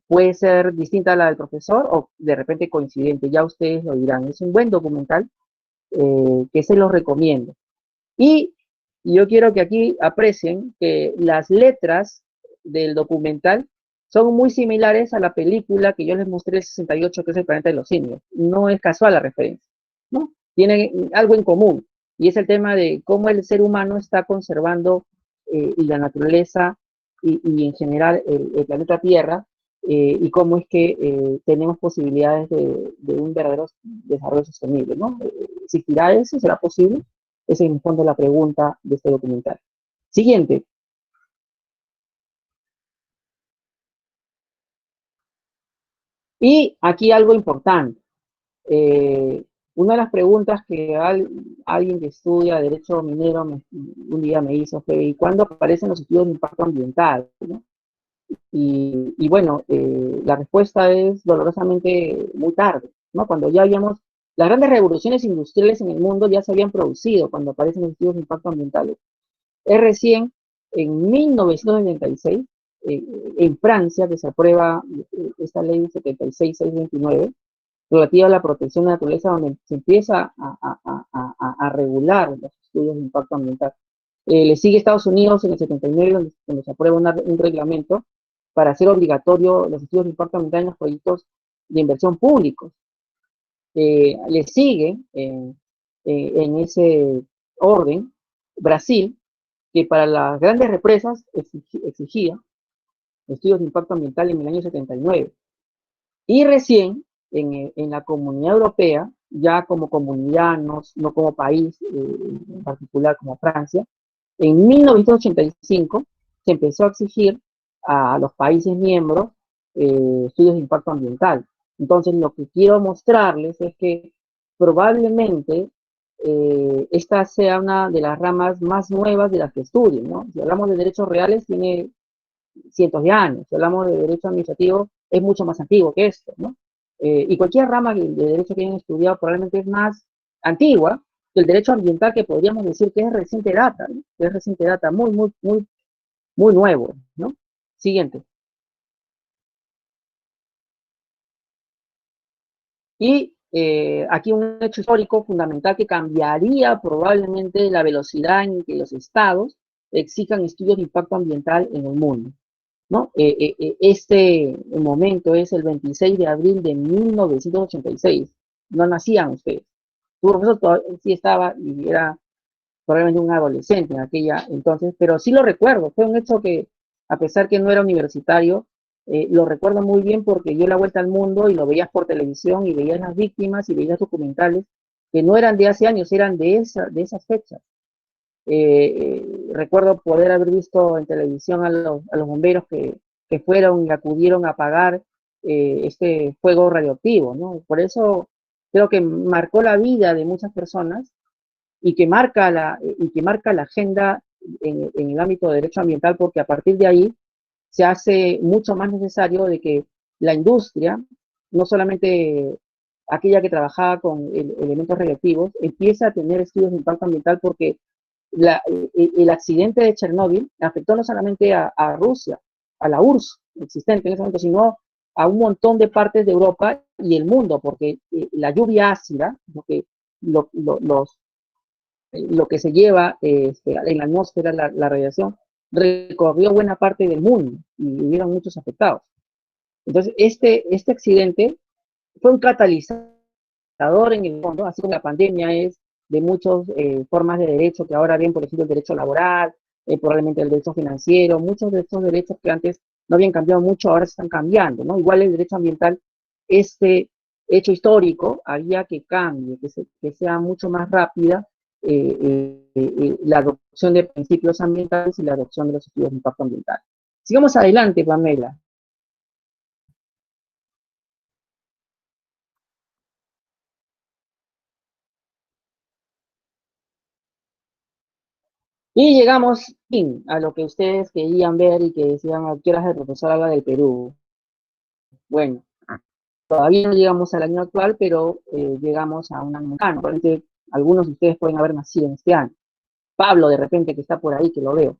puede ser distinta a la del profesor o de repente coincidente, ya ustedes lo dirán. Es un buen documental que se los recomiendo. Y yo quiero que aquí aprecien que las letras del documental son muy similares a la película que yo les mostré el 68, que es El planeta de los simios. No es casual la referencia, ¿no? Tienen algo en común, y es el tema de cómo el ser humano está conservando y la naturaleza y en general el planeta Tierra, y cómo es que tenemos posibilidades de un verdadero desarrollo sostenible, ¿no? ¿Existirá eso? ¿Será posible? Esa es en el fondo la pregunta de este documental. Siguiente. Y aquí algo importante. Una de las preguntas que alguien que estudia derecho minero un día me hizo fue, ¿y cuándo aparecen los estudios de impacto ambiental? ¿No? Y bueno, la respuesta es dolorosamente muy tarde, ¿no? Cuando ya habíamos, las grandes revoluciones industriales en el mundo ya se habían producido cuando aparecen los estudios de impacto ambiental. Es recién en 1976, en Francia, que se aprueba esta ley 76629, relativa a la protección de la naturaleza, donde se empieza a regular los estudios de impacto ambiental. Le sigue Estados Unidos en el 79, donde se aprueba un reglamento para hacer obligatorio los estudios de impacto ambiental en los proyectos de inversión públicos. Le sigue en ese orden Brasil, que para las grandes represas exigía estudios de impacto ambiental en el año 79. Y recién en la Comunidad Europea, ya como comunidad, no como país en particular como Francia, en 1985 se empezó a exigir a los países miembros estudios de impacto ambiental. Entonces, lo que quiero mostrarles es que probablemente esta sea una de las ramas más nuevas de las que estudien, ¿no? Si hablamos de derechos reales, tiene cientos de años. Si hablamos de derecho administrativo, es mucho más antiguo que esto, ¿no? Y cualquier rama de derecho que hayan estudiado probablemente es más antigua que el derecho ambiental, que podríamos decir que es reciente data, ¿no? Que es reciente data, muy nuevo, ¿no? Siguiente. Y aquí un hecho histórico fundamental que cambiaría probablemente la velocidad en que los estados exijan estudios de impacto ambiental en el mundo, ¿no? Este momento es el 26 de abril de 1986. No nacían ustedes. Tu profesor sí estaba y era probablemente un adolescente en aquella entonces, pero sí lo recuerdo. Fue un hecho que, a pesar que no era universitario, lo recuerdo muy bien porque dio la vuelta al mundo y lo veías por televisión y veías las víctimas y veías documentales que no eran de hace años, eran de esas fechas. Recuerdo poder haber visto en televisión a los bomberos que fueron y acudieron a apagar este fuego radioactivo, ¿no? Por eso creo que marcó la vida de muchas personas y que marca la agenda en el ámbito de derecho ambiental, porque a partir de ahí se hace mucho más necesario de que la industria, no solamente aquella que trabajaba con elementos radioactivos, empiece a tener estudios de impacto ambiental, porque el accidente de Chernóbil afectó no solamente a Rusia, a la URSS existente en ese momento, sino a un montón de partes de Europa y el mundo, porque la lluvia ácida, lo, lo, los, lo que se lleva en la atmósfera, la radiación, recorrió buena parte del mundo y hubieron muchos afectados. Entonces, este accidente fue un catalizador en el fondo, así como la pandemia es de muchas formas de derecho que ahora ven, por ejemplo, el derecho laboral, probablemente el derecho financiero, muchos de estos derechos que antes no habían cambiado mucho, ahora se están cambiando, ¿no? Igual el derecho ambiental, este hecho histórico, había que cambie, que sea mucho más rápida la adopción de principios ambientales y la adopción de los estudios de impacto ambiental. Sigamos adelante, Pamela. Y llegamos fin, a lo que ustedes querían ver y que decían, ¿a qué horas el profesor habla del Perú? Bueno, todavía no llegamos al año actual, pero llegamos a un año lejano. Probablemente algunos de ustedes pueden haber nacido en este año. Pablo, de repente, que está por ahí, que lo veo.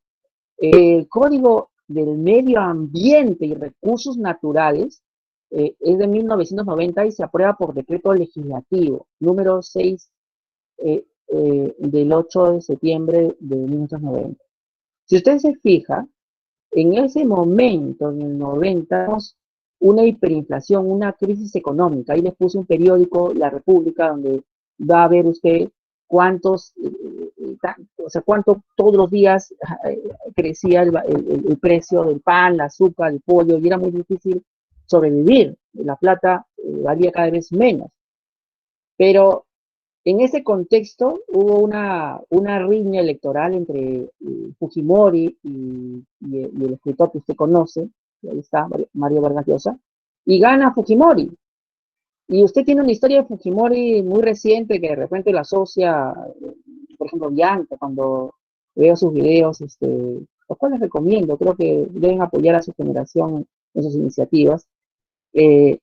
El Código del Medio Ambiente y Recursos Naturales es de 1990 y se aprueba por decreto legislativo número 6 del 8 de septiembre de 1990. Si usted se fija, en ese momento, en el 90, una hiperinflación, una crisis económica. Ahí les puse un periódico, La República, donde va a ver usted cuántos, o sea, cuánto todos los días crecía el precio del pan, el azúcar, el pollo, y era muy difícil sobrevivir. La plata valía cada vez menos. Pero en ese contexto hubo una riña electoral entre Fujimori y el escritor que usted conoce, ahí está, Mario Vargas Llosa, y gana Fujimori. Y usted tiene una historia de Fujimori muy reciente que de repente la asocia, por ejemplo, Bianca, cuando veo sus videos, los cuales recomiendo, creo que deben apoyar a su generación en sus iniciativas. Eh,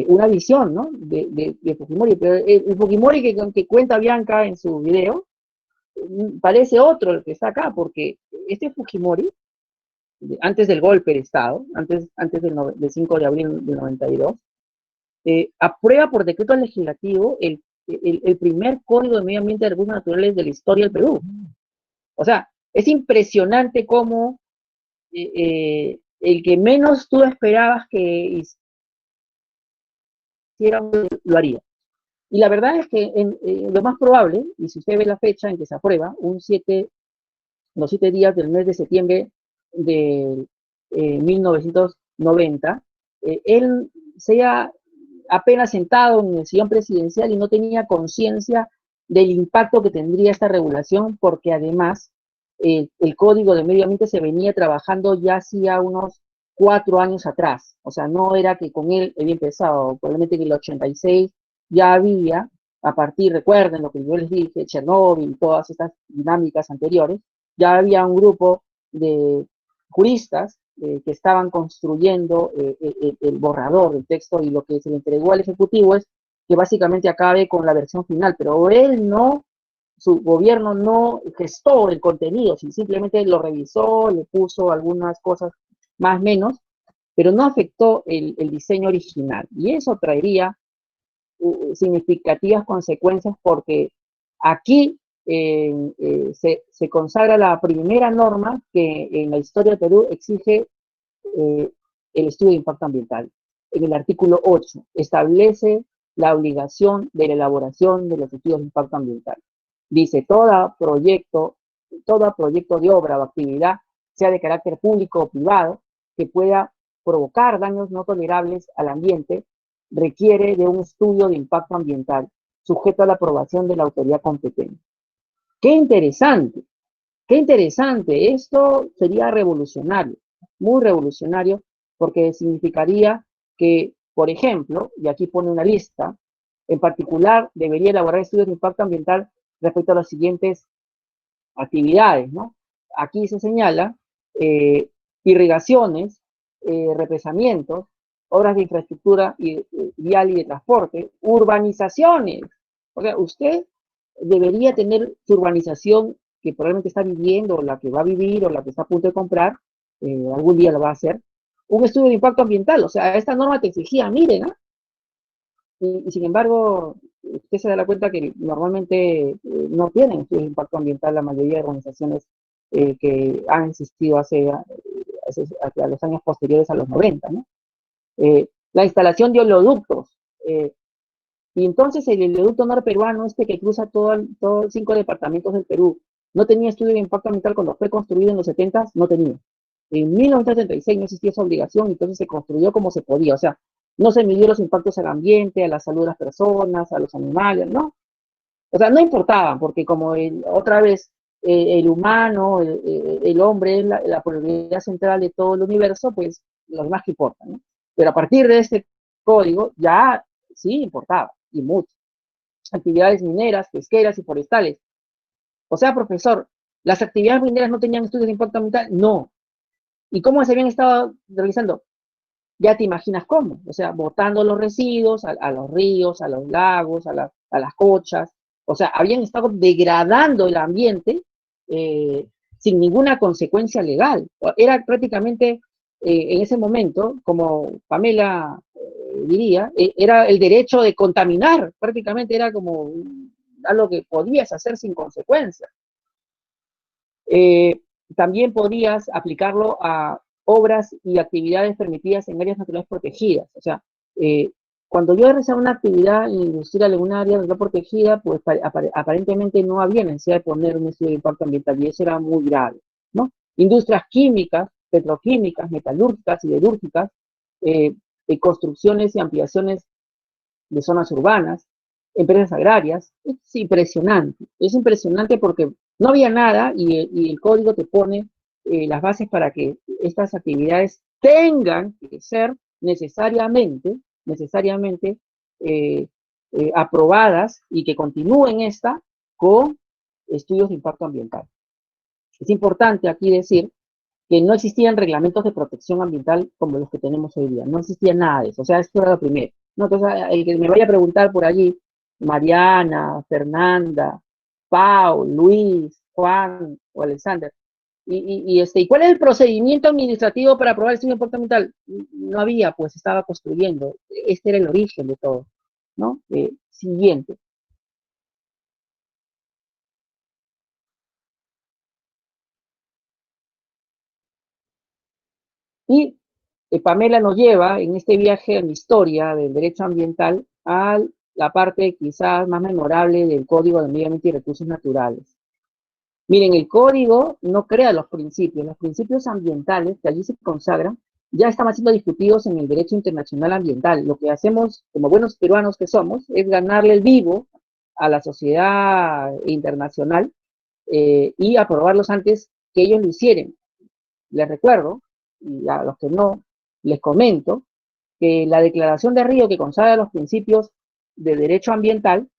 una visión, ¿no? De Fujimori, pero el Fujimori que cuenta Bianca en su video parece otro el que está acá, porque este Fujimori, antes del golpe de Estado, antes del 5 de abril del 92, aprueba por decreto legislativo el primer código de medio ambiente de recursos naturales de la historia del Perú. O sea, es impresionante cómo el que menos tú esperabas que hiciera lo haría. Y la verdad es que lo más probable, y si usted ve la fecha en que se aprueba, los 7 días del mes de septiembre de 1990, él se ha apenas sentado en el sillón presidencial y no tenía conciencia del impacto que tendría esta regulación, porque además el Código de Medio Ambiente se venía trabajando ya hacía unos 4 años atrás. O sea, no era que con él había empezado, probablemente en el 86 ya había, a partir, recuerden lo que yo les dije, Chernóbil, todas estas dinámicas anteriores, ya había un grupo de juristas que estaban construyendo el borrador del texto, y lo que se le entregó al Ejecutivo es que básicamente acabe con la versión final, pero él no, su gobierno no gestó el contenido, simplemente lo revisó, le puso algunas cosas más o menos, pero no afectó el diseño original. Y eso traería significativas consecuencias, porque aquí se consagra la primera norma que en la historia de Perú exige el estudio de impacto ambiental. En el artículo 8 establece la obligación de la elaboración de los estudios de impacto ambiental. Dice, todo proyecto de obra o actividad, sea de carácter público o privado, que pueda provocar daños no tolerables al ambiente, requiere de un estudio de impacto ambiental sujeto a la aprobación de la autoridad competente. ¡Qué interesante! Qué interesante, esto sería revolucionario, muy revolucionario, porque significaría que, por ejemplo, y aquí pone una lista, en particular debería elaborar estudios de impacto ambiental respecto a las siguientes actividades, ¿no? Aquí se señala eh, irrigaciones, represamientos, obras de infraestructura vial y de transporte, urbanizaciones. O sea, usted debería tener su urbanización que probablemente está viviendo, o la que va a vivir, o la que está a punto de comprar, algún día lo va a hacer, un estudio de impacto ambiental. O sea, esta norma te exigía, miren, ¿no? Y sin embargo, usted se da cuenta que normalmente no tienen estudios de impacto ambiental la mayoría de organizaciones que han existido hacia los años posteriores a los 90, ¿no? La instalación de oleoductos. Y entonces el oleoducto norperuano, este que cruza todos 5 departamentos del Perú, no tenía estudio de impacto ambiental cuando fue construido en los 70, no tenía. En 1936 no existía esa obligación, entonces se construyó como se podía. O sea, no se midió los impactos al ambiente, a la salud de las personas, a los animales, ¿no? O sea, no importaban, porque como otra vez el humano, el hombre es la probabilidad central de todo el universo, pues lo demás que importa, ¿no? Pero a partir de este código ya sí importaba, y mucho. Actividades mineras, pesqueras y forestales. O sea, profesor, ¿las actividades mineras no tenían estudios de impacto ambiental? No. ¿Y cómo se habían estado realizando? Ya te imaginas cómo, o sea, botando los residuos a los ríos, a los lagos, a las cochas, o sea, habían estado degradando el ambiente eh, sin ninguna consecuencia legal. Era prácticamente, en ese momento, como Pamela diría, era el derecho de contaminar, prácticamente era como algo que podías hacer sin consecuencias. Eh, También podías aplicarlo a obras y actividades permitidas en áreas naturales protegidas. O sea, eh, cuando yo realizaba una actividad industrial en un área natural protegida, pues aparentemente no había necesidad de poner un estudio de impacto ambiental y eso era muy grave, ¿no? Industrias químicas, petroquímicas, metalúrgicas, siderúrgicas, eh, construcciones y ampliaciones de zonas urbanas, empresas agrarias. Es impresionante porque no había nada y el código te pone las bases para que estas actividades tengan que ser necesariamente eh, aprobadas y que continúen con estudios de impacto ambiental. Es importante aquí decir que no existían reglamentos de protección ambiental como los que tenemos hoy día. No existía nada de eso. O sea, esto era lo primero. No, entonces, el que me vaya a preguntar por allí, Mariana, Fernanda, Paul, Luis, Juan o Alexander, ¿y cuál es el procedimiento administrativo para aprobar el estudio de impacto ambiental? No había, pues estaba construyendo. Este era el origen de todo, ¿no? Siguiente. Y Pamela nos lleva en este viaje en historia del derecho ambiental a la parte quizás más memorable del Código de Medio Ambiente y Recursos Naturales. Miren, el código no crea los principios ambientales que allí se consagran ya estaban siendo discutidos en el derecho internacional ambiental. Lo que hacemos como buenos peruanos que somos es ganarle el vivo a la sociedad internacional y aprobarlos antes que ellos lo hicieran. Les recuerdo, y a los que no, les comento, que la Declaración de Río que consagra los principios de derecho ambiental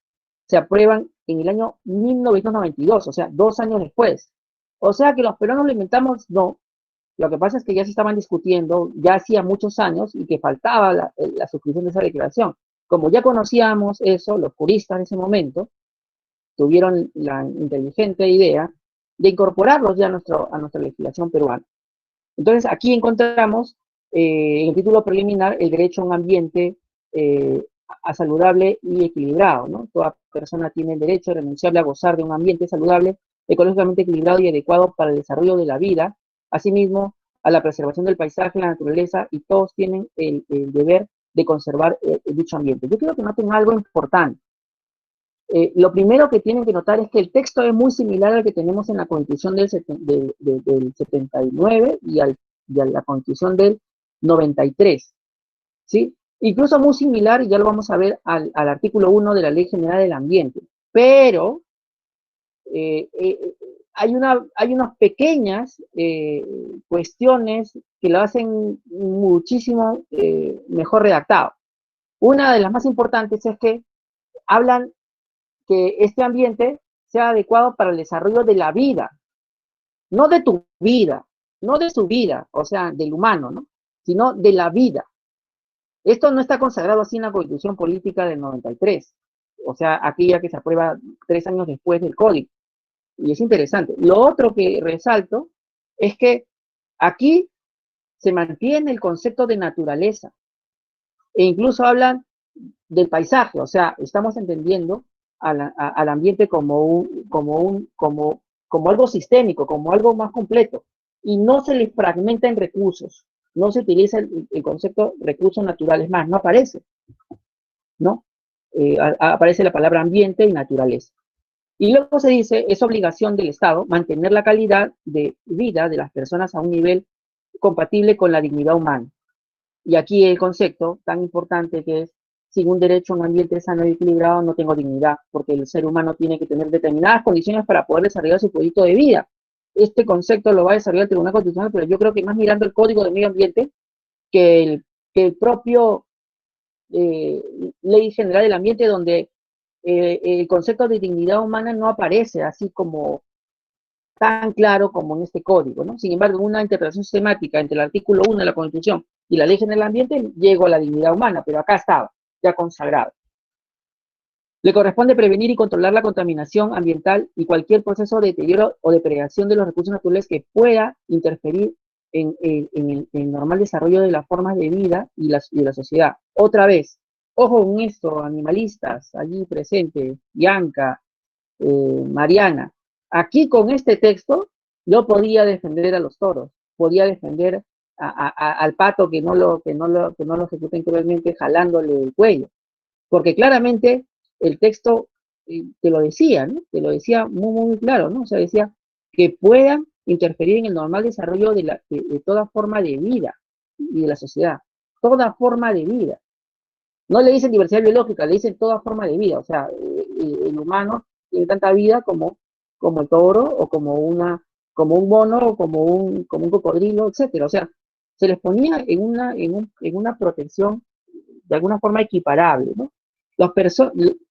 se aprueban en el año 1992, o sea, 2 años después. O sea que los peruanos lo inventamos, no. Lo que pasa es que ya se estaban discutiendo, ya hacía muchos años, y que faltaba la suscripción de esa declaración. Como ya conocíamos eso, los juristas en ese momento tuvieron la inteligente idea de incorporarlos ya a nuestra legislación peruana. Entonces, aquí encontramos en el título preliminar el derecho a un ambiente saludable y equilibrado, ¿no? Toda persona tiene el derecho irrenunciable a gozar de un ambiente saludable, ecológicamente equilibrado y adecuado para el desarrollo de la vida, asimismo a la preservación del paisaje, la naturaleza, y todos tienen el deber de conservar dicho ambiente. Yo quiero que noten algo importante. Lo primero que tienen que notar es que el texto es muy similar al que tenemos en la Constitución del 79 y a la Constitución del 93, ¿sí? Incluso muy similar, y ya lo vamos a ver, al artículo 1 de la Ley General del Ambiente. Pero hay unas pequeñas cuestiones que lo hacen muchísimo mejor redactado. Una de las más importantes es que hablan que este ambiente sea adecuado para el desarrollo de la vida, no de tu vida, no de su vida, o sea, del humano, ¿no? Sino de la vida. Esto no está consagrado así en la Constitución Política del 93, o sea, aquella que se aprueba 3 años después del Código. Y es interesante. Lo otro que resalto es que aquí se mantiene el concepto de naturaleza e incluso hablan del paisaje, o sea, estamos entendiendo al ambiente como algo sistémico, como algo más completo, y no se le fragmenta en recursos, no se utiliza el concepto recursos naturales más, no aparece, ¿no? Aparece la palabra ambiente y naturaleza. Y luego se dice, es obligación del Estado mantener la calidad de vida de las personas a un nivel compatible con la dignidad humana. Y aquí el concepto tan importante que es, sin un derecho a un ambiente sano y equilibrado no tengo dignidad, porque el ser humano tiene que tener determinadas condiciones para poder desarrollar su proyecto de vida. Este concepto lo va a desarrollar el Tribunal Constitucional, pero yo creo que más mirando el Código de Medio Ambiente que el propio Ley General del Ambiente, donde el concepto de dignidad humana no aparece así como tan claro como en este código, ¿no? Sin embargo, en una interpretación sistemática entre el artículo 1 de la Constitución y la Ley General del Ambiente, llego a la dignidad humana, pero acá estaba, ya consagrado. Le corresponde prevenir y controlar la contaminación ambiental y cualquier proceso de deterioro o depredación de los recursos naturales que pueda interferir en el normal desarrollo de las formas de vida y de la sociedad. Otra vez, ojo con esto, animalistas, allí presentes, Bianca, Mariana. Aquí con este texto yo podía defender a los toros, podía defender al pato que no lo ejecuten cruelmente jalándole el cuello, porque claramente el texto te lo decía, ¿no? Te lo decía muy, muy claro, ¿no? O sea, decía que puedan interferir en el normal desarrollo de toda forma de vida y de la sociedad, toda forma de vida. No le dicen diversidad biológica, le dicen toda forma de vida, o sea, el humano tiene tanta vida como el toro, o como un mono, o como un cocodrilo, etcétera. O sea, se les ponía en una protección de alguna forma equiparable, ¿no?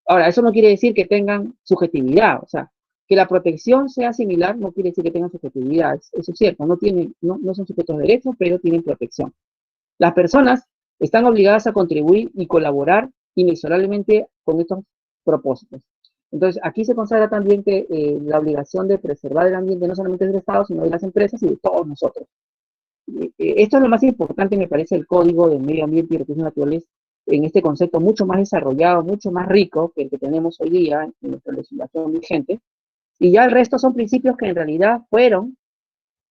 Ahora, eso no quiere decir que tengan subjetividad, o sea, que la protección sea similar no quiere decir que tengan subjetividad, eso es cierto, no son sujetos de derechos, pero tienen protección. Las personas están obligadas a contribuir y colaborar inexorablemente con estos propósitos. Entonces, aquí se consagra también que la obligación de preservar el ambiente no solamente del Estado, sino de las empresas y de todos nosotros. Esto es lo más importante, me parece, el Código de Medio Ambiente y Recursos Naturales, en este concepto mucho más desarrollado, mucho más rico que el que tenemos hoy día en nuestra legislación vigente. Y ya el resto son principios que en realidad fueron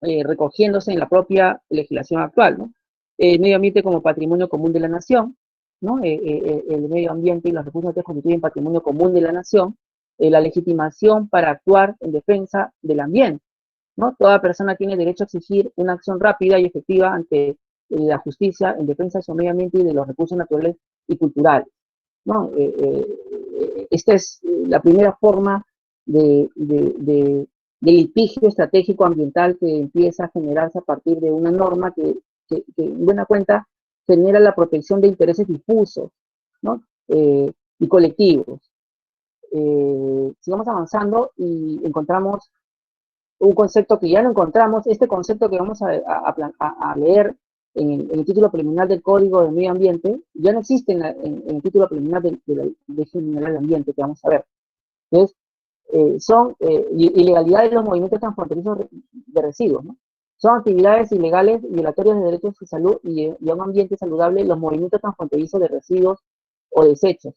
recogiéndose en la propia legislación actual, ¿no? El medio ambiente como patrimonio común de la nación, ¿no? El medio ambiente y los recursos naturales constituyen patrimonio común de la nación, la legitimación para actuar en defensa del ambiente, ¿no? Toda persona tiene derecho a exigir una acción rápida y efectiva ante la justicia en defensa de su medio ambiente y de los recursos naturales y culturales, ¿no? Esta es la primera forma de litigio estratégico ambiental que empieza a generarse a partir de una norma que en buena cuenta genera la protección de intereses difusos, ¿no? Y colectivos. Sigamos avanzando y encontramos un concepto que ya lo encontramos, este concepto que vamos a leer en el título preliminar del Código de Medio Ambiente, ya no existe en el título preliminar de la Ley General del Ambiente, que vamos a ver. Entonces, son ilegalidades de los movimientos transfronterizos de residuos, ¿no? Son actividades ilegales violatorias de derechos de salud y a un ambiente saludable los movimientos transfronterizos de residuos o desechos.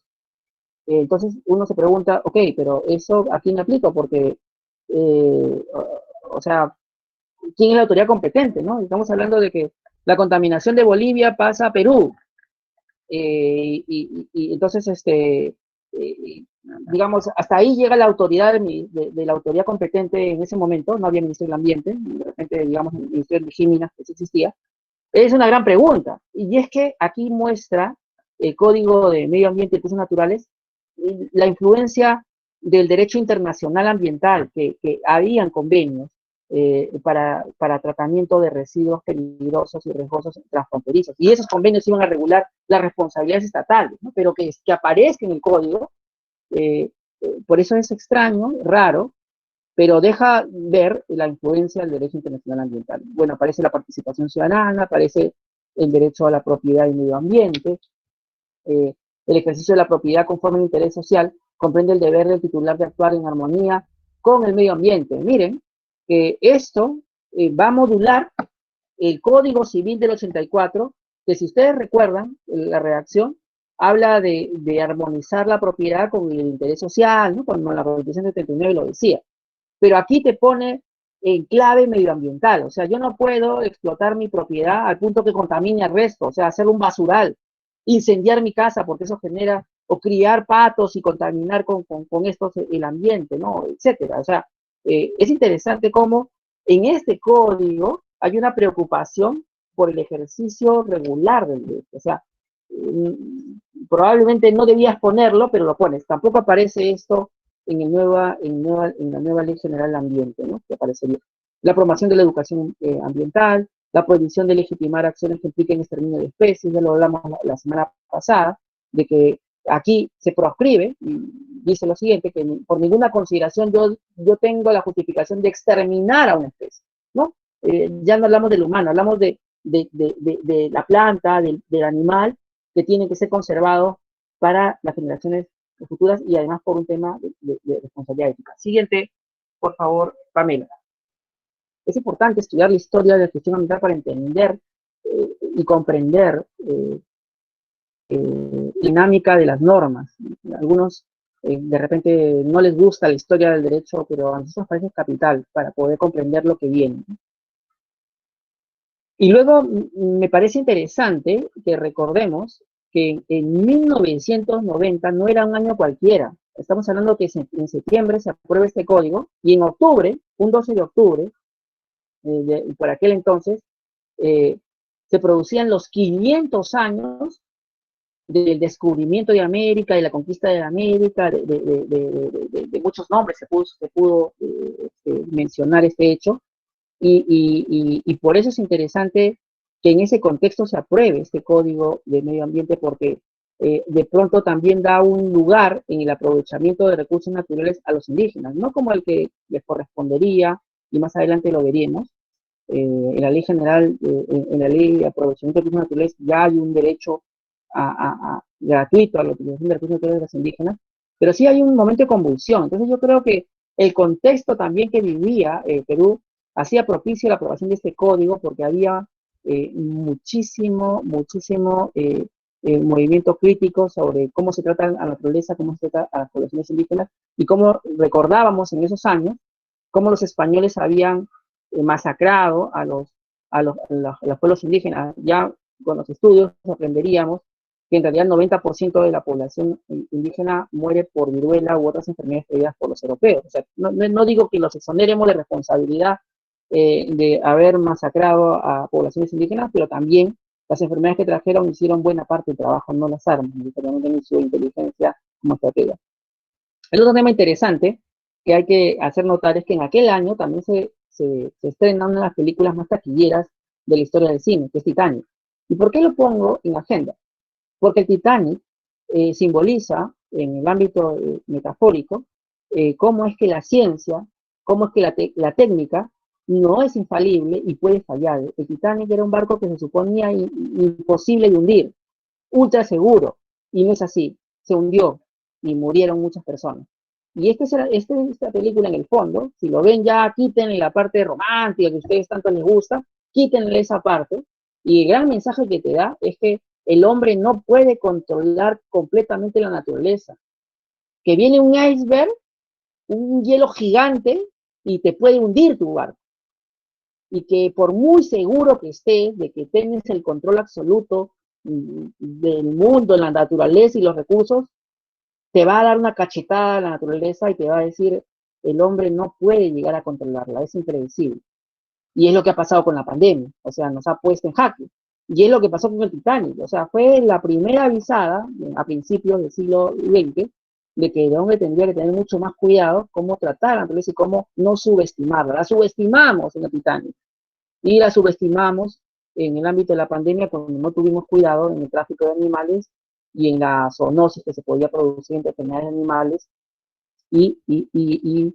Entonces uno se pregunta, ok, pero eso ¿a quién le aplica? Porque, o sea, ¿quién es la autoridad competente, no? Estamos hablando de que la contaminación de Bolivia pasa a Perú. Y entonces, digamos, hasta ahí llega la autoridad de la autoridad competente en ese momento, no había Ministerio del Ambiente, de repente, digamos, el Ministerio de Giminas, que sí existía. Es una gran pregunta, y es que aquí muestra el Código de Medio Ambiente y Recursos Naturales la influencia del derecho internacional ambiental, que habían convenios para tratamiento de residuos peligrosos y riesgosos transfronterizos. Y esos convenios iban a regular las responsabilidades estatales, ¿no? Pero que aparezca en el código, por eso es extraño, raro, pero deja ver la influencia del derecho internacional ambiental. Bueno, aparece la participación ciudadana, aparece el derecho a la propiedad y medio ambiente, el ejercicio de la propiedad conforme al interés social comprende el deber del titular de actuar en armonía con el medio ambiente. Miren, que esto va a modular el Código Civil del 84, que si ustedes recuerdan, la redacción habla de armonizar la propiedad con el interés social, ¿no? Cuando la Constitución de 79 lo decía. Pero aquí te pone en clave medioambiental, o sea, yo no puedo explotar mi propiedad al punto que contamine al resto, o sea, hacer un basural, incendiar mi casa porque eso genera, o criar patos y contaminar con esto el ambiente, ¿no? Etcétera. O sea, es interesante cómo en este código hay una preocupación por el ejercicio regular del derecho. O sea, probablemente no debías ponerlo, pero lo pones. Tampoco aparece esto en la nueva Ley General del Ambiente, ¿no? Que aparecería. La promoción de la educación ambiental, la prohibición de legitimar acciones que impliquen exterminio de especies, ya lo hablamos la semana pasada, de que aquí se proscribe, y dice lo siguiente, que por ninguna consideración yo tengo la justificación de exterminar a una especie, ¿no? Ya no hablamos del humano, hablamos de la planta, del animal, que tiene que ser conservado para las generaciones futuras y además por un tema de responsabilidad ética. Siguiente, por favor, Pamela. Es importante estudiar la historia de la gestión ambiental para entender y comprender la dinámica de las normas. Algunos de repente no les gusta la historia del derecho, pero a nosotros parece capital para poder comprender lo que viene. Y luego me parece interesante que recordemos que en 1990 no era un año cualquiera. Estamos hablando que en septiembre se aprueba este código y en octubre, un 12 de octubre, por aquel entonces, se producían los 500 años del descubrimiento de América, de la conquista de América, de muchos nombres se pudo mencionar este hecho. Y por eso es interesante que en ese contexto se apruebe este código de medio ambiente, porque de pronto también da un lugar en el aprovechamiento de recursos naturales a los indígenas, no como el que les correspondería, y más adelante lo veremos. En la ley general, en la ley de aprovechamiento de recursos naturales, ya hay un derecho gratuito a la utilización de recursos naturales de los indígenas, pero sí hay un momento de convulsión. Entonces yo creo que el contexto también que vivía Perú hacía propicio la aprobación de este código, porque había muchísimo movimiento crítico sobre cómo se trata a la naturaleza, cómo se trata a las poblaciones indígenas, y cómo recordábamos en esos años cómo los españoles habían masacrado a los pueblos indígenas. Ya con los estudios aprenderíamos que en realidad el 90% de la población indígena muere por viruela u otras enfermedades traídas por los europeos. O sea, no digo que los exoneremos de responsabilidad de haber masacrado a poblaciones indígenas, pero también las enfermedades que trajeron hicieron buena parte del trabajo, no las armas, necesariamente ni su inteligencia como estratega. El otro tema interesante que hay que hacer notar es que en aquel año también se estrena una de las películas más taquilleras de la historia del cine, que es Titanic. ¿Y por qué lo pongo en agenda? Porque el Titanic simboliza, en el ámbito metafórico, cómo es que la ciencia, cómo es que la técnica no es infalible y puede fallar. El Titanic era un barco que se suponía imposible de hundir, ultra seguro, y no es así. Se hundió y murieron muchas personas. Y esta película en el fondo, si lo ven ya, quítenle la parte romántica que a ustedes tanto les gusta, quítenle esa parte, y el gran mensaje que te da es que el hombre no puede controlar completamente la naturaleza. Que viene un iceberg, un hielo gigante, y te puede hundir tu barco. Y que por muy seguro que estés de que tienes el control absoluto del mundo, la naturaleza y los recursos, te va a dar una cachetada a la naturaleza y te va a decir, el hombre no puede llegar a controlarla, es impredecible. Y es lo que ha pasado con la pandemia, o sea, nos ha puesto en jaque. Y es lo que pasó con el Titanic, o sea, fue la primera avisada a principios del siglo XX de que el hombre tendría que tener mucho más cuidado cómo tratar a la naturaleza y cómo no subestimarla. La subestimamos en la Titanic y la subestimamos en el ámbito de la pandemia cuando no tuvimos cuidado en el tráfico de animales y en la zoonosis que se podía producir entre enfermedades de animales y, y, y,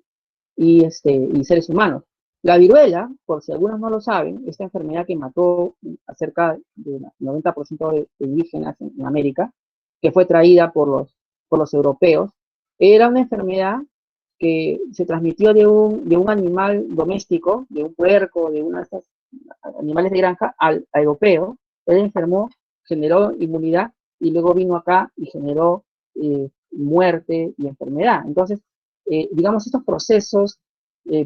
y seres humanos. La viruela, por si algunos no lo saben, esta enfermedad que mató a cerca del 90% de indígenas en América, que fue traída por los europeos, era una enfermedad que se transmitió de un animal doméstico, de un puerco, de uno de estos animales de granja, al europeo. Él enfermó, generó inmunidad y luego vino acá y generó muerte y enfermedad. Entonces, digamos, estos procesos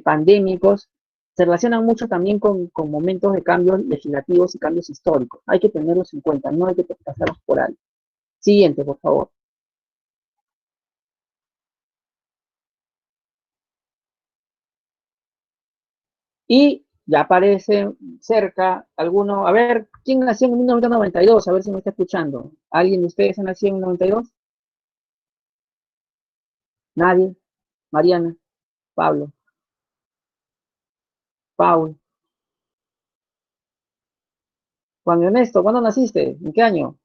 pandémicos se relacionan mucho también con momentos de cambios legislativos y cambios históricos. Hay que tenerlos en cuenta, no hay que pasarlos por alto. Siguiente, por favor. Y ya aparece cerca alguno, a ver, ¿quién nació en 1992? A ver si me está escuchando. ¿Alguien de ustedes nació en 92? Nadie. Mariana, Pablo, Paul, Juan Ernesto, ¿cuándo naciste? ¿En qué año?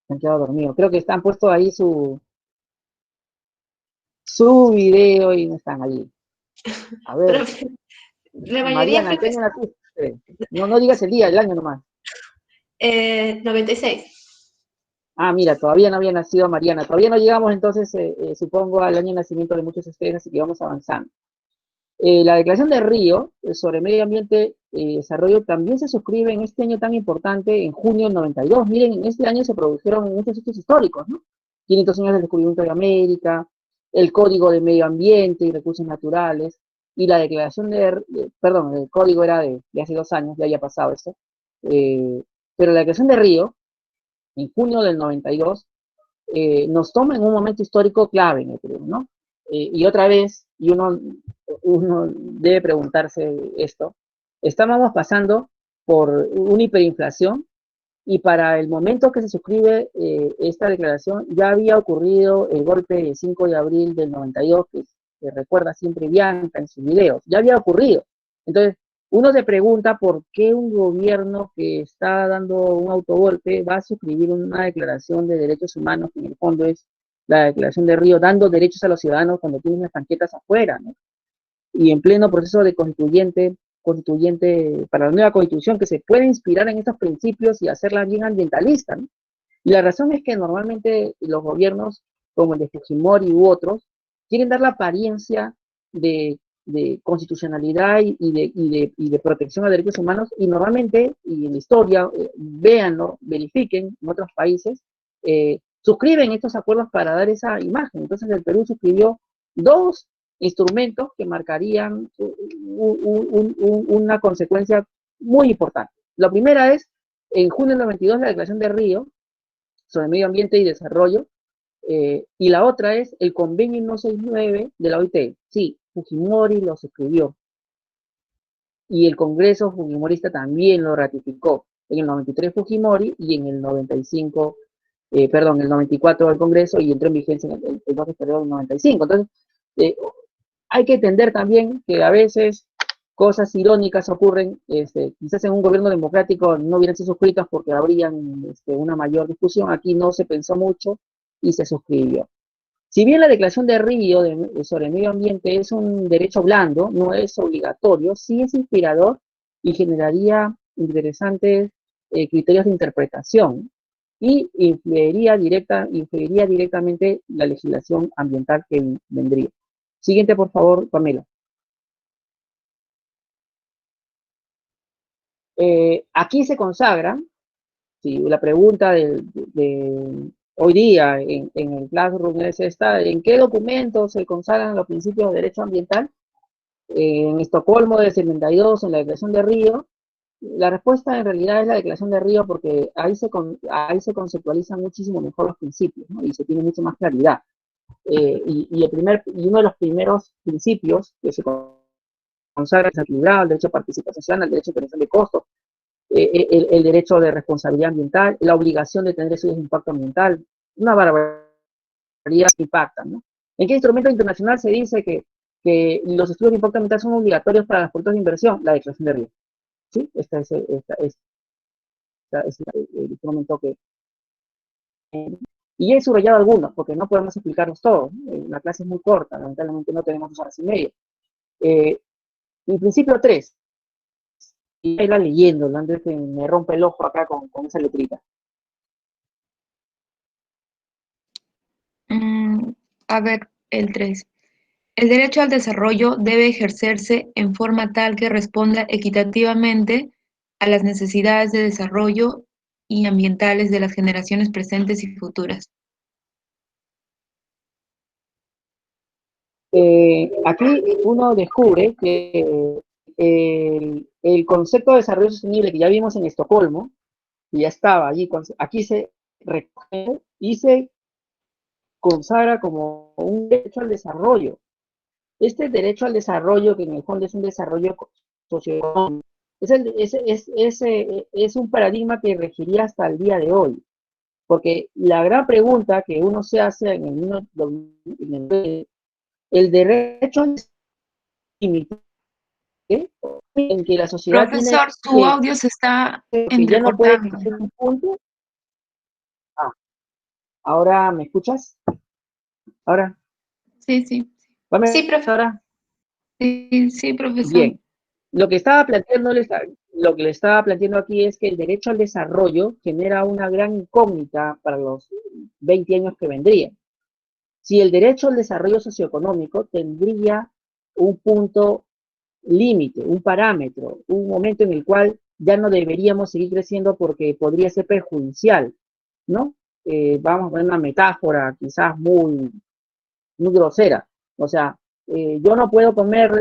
Se han quedado dormidos. Creo que están puesto ahí su video y no están allí. A ver, Profe, la mayoría Mariana, creo ¿qué que año naciste? No, no digas el día, el año nomás. 96. Ah, mira, todavía no había nacido Mariana. Todavía no llegamos entonces, supongo, al año de nacimiento de muchos de ustedes, así que vamos avanzando. La Declaración de Río sobre Medio Ambiente y Desarrollo también se suscribe en este año tan importante, en junio del 92. Miren, en este año se produjeron muchos hechos históricos, ¿no? 500 años del descubrimiento de América, el Código de Medio Ambiente y Recursos Naturales, y la Declaración perdón, el Código era de hace 2 años, ya había pasado eso, pero la Declaración de Río, en junio del 92, nos toma en un momento histórico clave en el Perú, ¿no? Y otra vez, y uno debe preguntarse esto, estábamos pasando por una hiperinflación y para el momento que se suscribe esta declaración ya había ocurrido el golpe del 5 de abril del 92, que recuerda siempre Bianca en sus videos, ya había ocurrido. Entonces, uno se pregunta por qué un gobierno que está dando un autogolpe va a suscribir una declaración de derechos humanos, que en el fondo es la declaración de Río, dando derechos a los ciudadanos cuando tienen las banquetas afuera, ¿no? Y en pleno proceso de constituyente para la nueva constitución, que se puede inspirar en estos principios y hacerla bien ambientalista, ¿no? Y la razón es que normalmente los gobiernos, como el de Fujimori u otros, quieren dar la apariencia de constitucionalidad y de protección a derechos humanos, y normalmente, y en la historia, véanlo, verifiquen en otros países, suscriben estos acuerdos para dar esa imagen. Entonces el Perú suscribió dos instrumentos que marcarían una consecuencia muy importante. La primera es, en junio del 92, la Declaración de Río sobre Medio Ambiente y Desarrollo, y la otra es el convenio 169 de la OIT. Sí, Fujimori lo suscribió, y el Congreso Fujimorista también lo ratificó. En el 93 Fujimori y en el 95, perdón, el 94 el Congreso, y entró en vigencia en el 2 de febrero del 95. Entonces, hay que entender también que a veces cosas irónicas ocurren, quizás en un gobierno democrático no hubieran sido suscritas porque habrían una mayor discusión. Aquí no se pensó mucho y se suscribió. Si bien la Declaración de Río sobre el medio ambiente es un derecho blando, no es obligatorio, sí es inspirador y generaría interesantes criterios de interpretación, y influiría directamente la legislación ambiental que vendría. Siguiente, por favor, Pamela. Aquí se consagra, si la pregunta de hoy día en el Classroom es esta: ¿en qué documentos se consagran los principios de derecho ambiental? En Estocolmo del 72, en la Declaración de Río. La respuesta en realidad es la Declaración de Río, porque ahí se conceptualizan muchísimo mejor los principios, ¿no? Y se tiene mucho más claridad. Y uno de los primeros principios que se consagra es el equilibrado, el derecho a participación ciudadana, el derecho a prevención de costos, el derecho de responsabilidad ambiental, la obligación de tener estudios de impacto ambiental. una barbaridad que impacta, ¿no? ¿En qué instrumento internacional se dice que los estudios de impacto ambiental son obligatorios para las políticas de inversión? La declaración de riesgo. ¿Sí? Esta es el instrumento que... y he subrayado algunos, porque no podemos explicarlos todos, ¿no? La clase es muy corta, lamentablemente no tenemos 2 horas y media. El principio 3, y ahí la leyendo, ¿no? Antes que me rompe el ojo acá con esa letrita. A ver, el 3. El derecho al desarrollo debe ejercerse en forma tal que responda equitativamente a las necesidades de desarrollo y ambientales de las generaciones presentes y futuras. Aquí uno descubre que el concepto de desarrollo sostenible que ya vimos en Estocolmo, y ya estaba allí, aquí se recoge y se consagra como un derecho al desarrollo. Este derecho al desarrollo, que en el fondo es un desarrollo socioeconómico, es un paradigma que regiría hasta el día de hoy. Porque la gran pregunta que uno se hace el derecho al límite en que la sociedad tiene Profesor, su audio se está que ya no puede entrecortando. hacer un punto. Ahora me escuchas. Ahora, Sí, sí. Sí, ¿vame profe. ahora? Sí, profesor. Bien. Lo que le estaba planteando aquí es que el derecho al desarrollo genera una gran incógnita para los 20 años que vendrían. Si el derecho al desarrollo socioeconómico tendría un punto límite, un parámetro, un momento en el cual ya no deberíamos seguir creciendo porque podría ser perjudicial, ¿no? Vamos a poner una metáfora quizás muy grosera. O sea, yo no puedo comer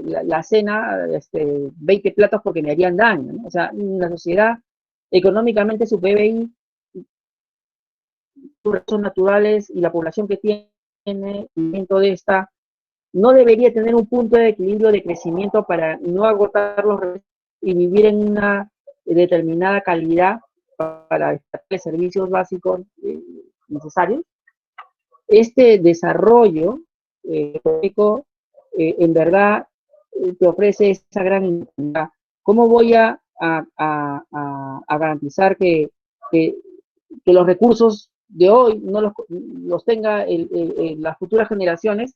la cena, 20 platos porque me harían daño, ¿no? O sea, la sociedad económicamente su PBI, sus recursos naturales y la población que tiene dentro de esta no debería tener un punto de equilibrio de crecimiento para no agotar los recursos y vivir en una determinada calidad para los servicios básicos necesarios. Este desarrollo económico en verdad te ofrece esa gran igualdad. ¿Cómo voy a garantizar que los recursos de hoy no los tenga las futuras generaciones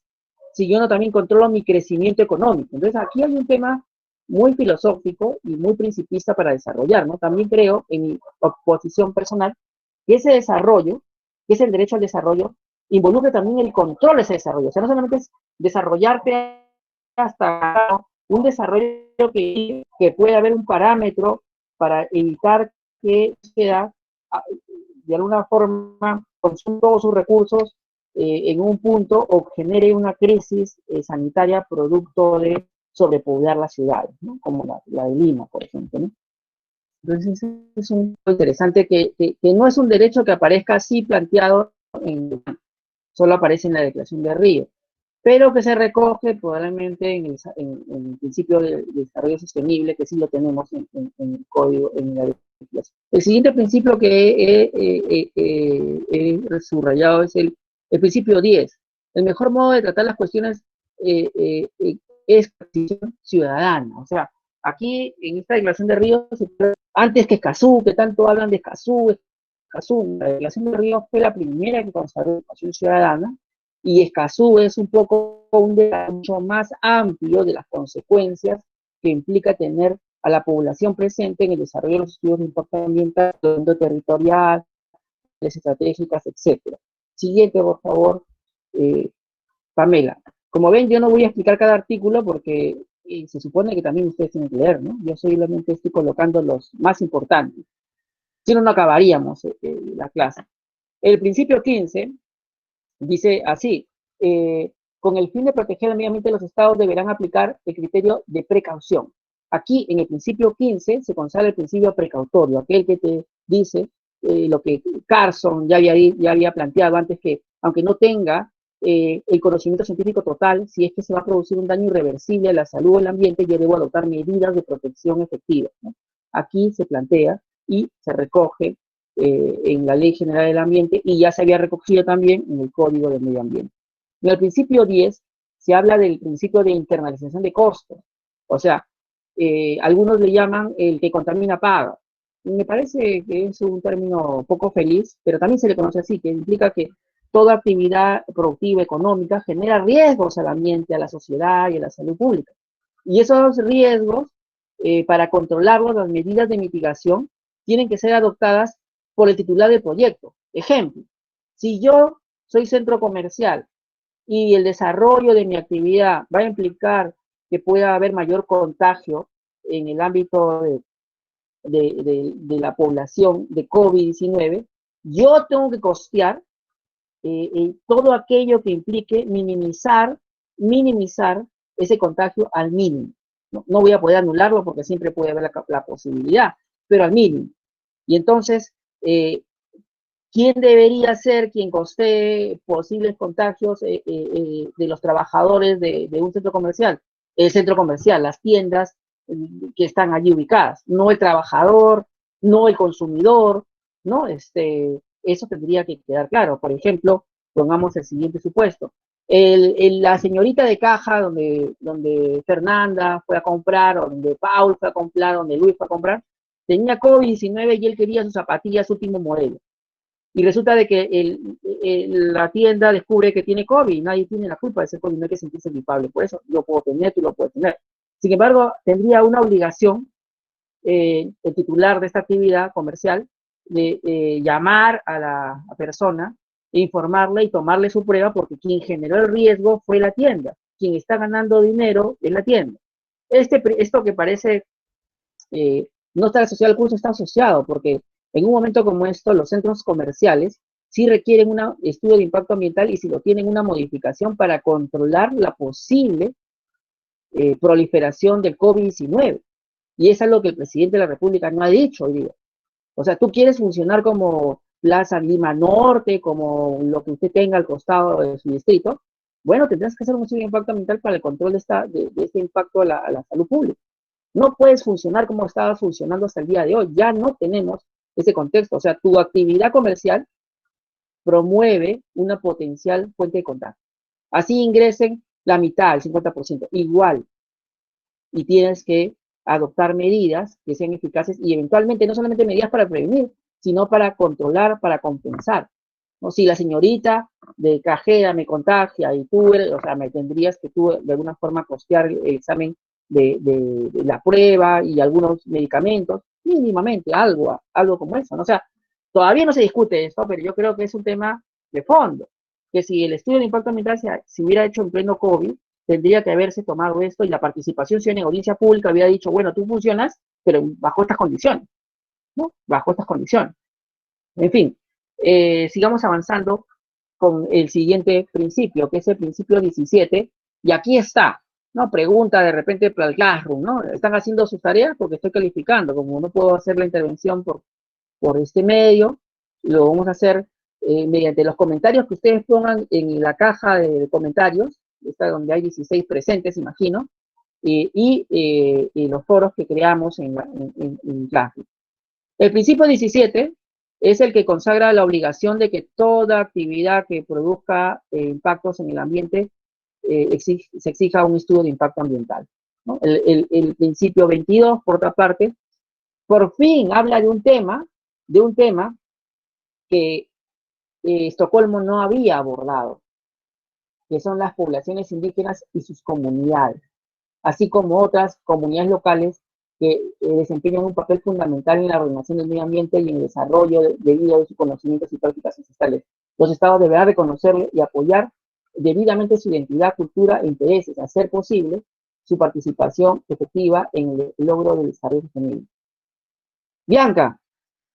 si yo no también controlo mi crecimiento económico? Entonces aquí hay un tema muy filosófico y muy principista para desarrollar, ¿no? También creo, en mi posición personal, que ese desarrollo, que es el derecho al desarrollo, involucra también el control de ese desarrollo. O sea, no solamente es desarrollarte hasta un desarrollo que puede haber un parámetro para evitar que sea de alguna forma consuma todos sus recursos en un punto o genere una crisis sanitaria producto de sobrepoblar las ciudades, ¿no? Como la de Lima, por ejemplo, ¿no? Entonces es un punto interesante que no es un derecho que aparezca así planteado, solo aparece en la Declaración de Río, pero que se recoge probablemente en el principio de desarrollo sostenible, que sí lo tenemos en el código, en la legislación. El siguiente principio que he subrayado es el principio 10. El mejor modo de tratar las cuestiones es participación ciudadana. O sea, aquí en esta Declaración de Río, antes que Escazú, que tanto hablan de Escazú, la Declaración de Río fue la primera que consagró la participación ciudadana, y Escazú es un poco un debate mucho más amplio de las consecuencias que implica tener a la población presente en el desarrollo de los estudios de impacto ambiental, territorial, estratégicas, etc. Siguiente, por favor, Pamela. Como ven, yo no voy a explicar cada artículo porque se supone que también ustedes tienen que leer, ¿no? Yo solamente estoy colocando los más importantes. Si no, no acabaríamos la clase. El principio 15 dice así, con el fin de proteger el medio ambiente, los estados deberán aplicar el criterio de precaución. Aquí, en el principio 15, se consagra el principio precautorio, aquel que te dice lo que Carson ya había planteado antes, que aunque no tenga el conocimiento científico total, si es que se va a producir un daño irreversible a la salud o al ambiente, yo debo adoptar medidas de protección efectivas, ¿no? Aquí se plantea y se recoge en la Ley General del Ambiente y ya se había recogido también en el Código del Medio Ambiente. En el principio 10 se habla del principio de internalización de costos, o sea, algunos le llaman el que contamina paga. Me parece que es un término poco feliz, pero también se le conoce así, que implica que toda actividad productiva económica genera riesgos al ambiente, a la sociedad y a la salud pública. Y esos riesgos, para controlarlos, las medidas de mitigación tienen que ser adoptadas por el titular del proyecto. Ejemplo, si yo soy centro comercial y el desarrollo de mi actividad va a implicar que pueda haber mayor contagio en el ámbito de la población de COVID-19, yo tengo que costear todo aquello que implique minimizar ese contagio al mínimo. No voy a poder anularlo porque siempre puede haber la posibilidad, pero al mínimo. Y entonces, ¿quién debería ser quien costee posibles contagios de los trabajadores de un centro comercial? El centro comercial, las tiendas que están allí ubicadas, no el trabajador, no el consumidor, ¿no? Eso tendría que quedar claro. Por ejemplo, pongamos el siguiente supuesto. La señorita de caja donde Fernanda fue a comprar, o donde Paul fue a comprar, donde Luis fue a comprar, tenía COVID-19 y él quería sus zapatillas último modelo. Y resulta de que la tienda descubre que tiene COVID, nadie tiene la culpa de ese COVID, no hay que sentirse culpable por eso, yo puedo tener, tú lo puedes tener. Sin embargo, tendría una obligación el titular de esta actividad comercial de llamar a la persona e informarle y tomarle su prueba, porque quien generó el riesgo fue la tienda, quien está ganando dinero es la tienda. Esto que parece no estar asociado al curso, está asociado, porque en un momento como esto, los centros comerciales sí requieren un estudio de impacto ambiental y si lo tienen una modificación para controlar la posible proliferación del COVID-19. Y es algo que el presidente de la República no ha dicho hoy día. O sea, tú quieres funcionar como Plaza Lima Norte, como lo que usted tenga al costado de su distrito, bueno, tendrás que hacer un estudio de impacto ambiental para el control de este impacto a la salud pública. No puedes funcionar como estabas funcionando hasta el día de hoy. Ya no tenemos ese contexto. O sea, tu actividad comercial promueve una potencial fuente de contagio. Así ingresen la mitad, el 50%, igual. Y tienes que adoptar medidas que sean eficaces y eventualmente no solamente medidas para prevenir, sino para controlar, para compensar. ¿No? Si la señorita de cajera me contagia y tú, o sea, me tendrías que tú de alguna forma costear el examen de la prueba y algunos medicamentos, mínimamente, algo como eso, ¿no? O sea, todavía no se discute esto, pero yo creo que es un tema de fondo, que si el estudio de impacto ambiental se hubiera hecho en pleno COVID, tendría que haberse tomado esto y la participación ciudadana en audiencia pública había dicho, bueno, tú funcionas, pero bajo estas condiciones, ¿no? Bajo estas condiciones. En fin, sigamos avanzando con el siguiente principio, que es el principio 17, y aquí está, ¿no? Pregunta de repente para el Classroom, ¿no? ¿Están haciendo sus tareas? Porque estoy calificando, como no puedo hacer la intervención por este medio, lo vamos a hacer mediante los comentarios que ustedes pongan en la caja de comentarios, esta donde hay 16 presentes, imagino, y los foros que creamos en Classroom. El principio 17 es el que consagra la obligación de que toda actividad que produzca impactos en el ambiente se exija un estudio de impacto ambiental, ¿no? El principio 22, por otra parte, por fin habla de un tema que Estocolmo no había abordado, que son las poblaciones indígenas y sus comunidades, así como otras comunidades locales que desempeñan un papel fundamental en la ordenación del medio ambiente y en el desarrollo debido a sus conocimientos y prácticas ancestrales. Los estados deberán reconocer y apoyar debidamente su identidad, cultura e intereses, hacer posible su participación efectiva en el logro del desarrollo sostenible. Bianca,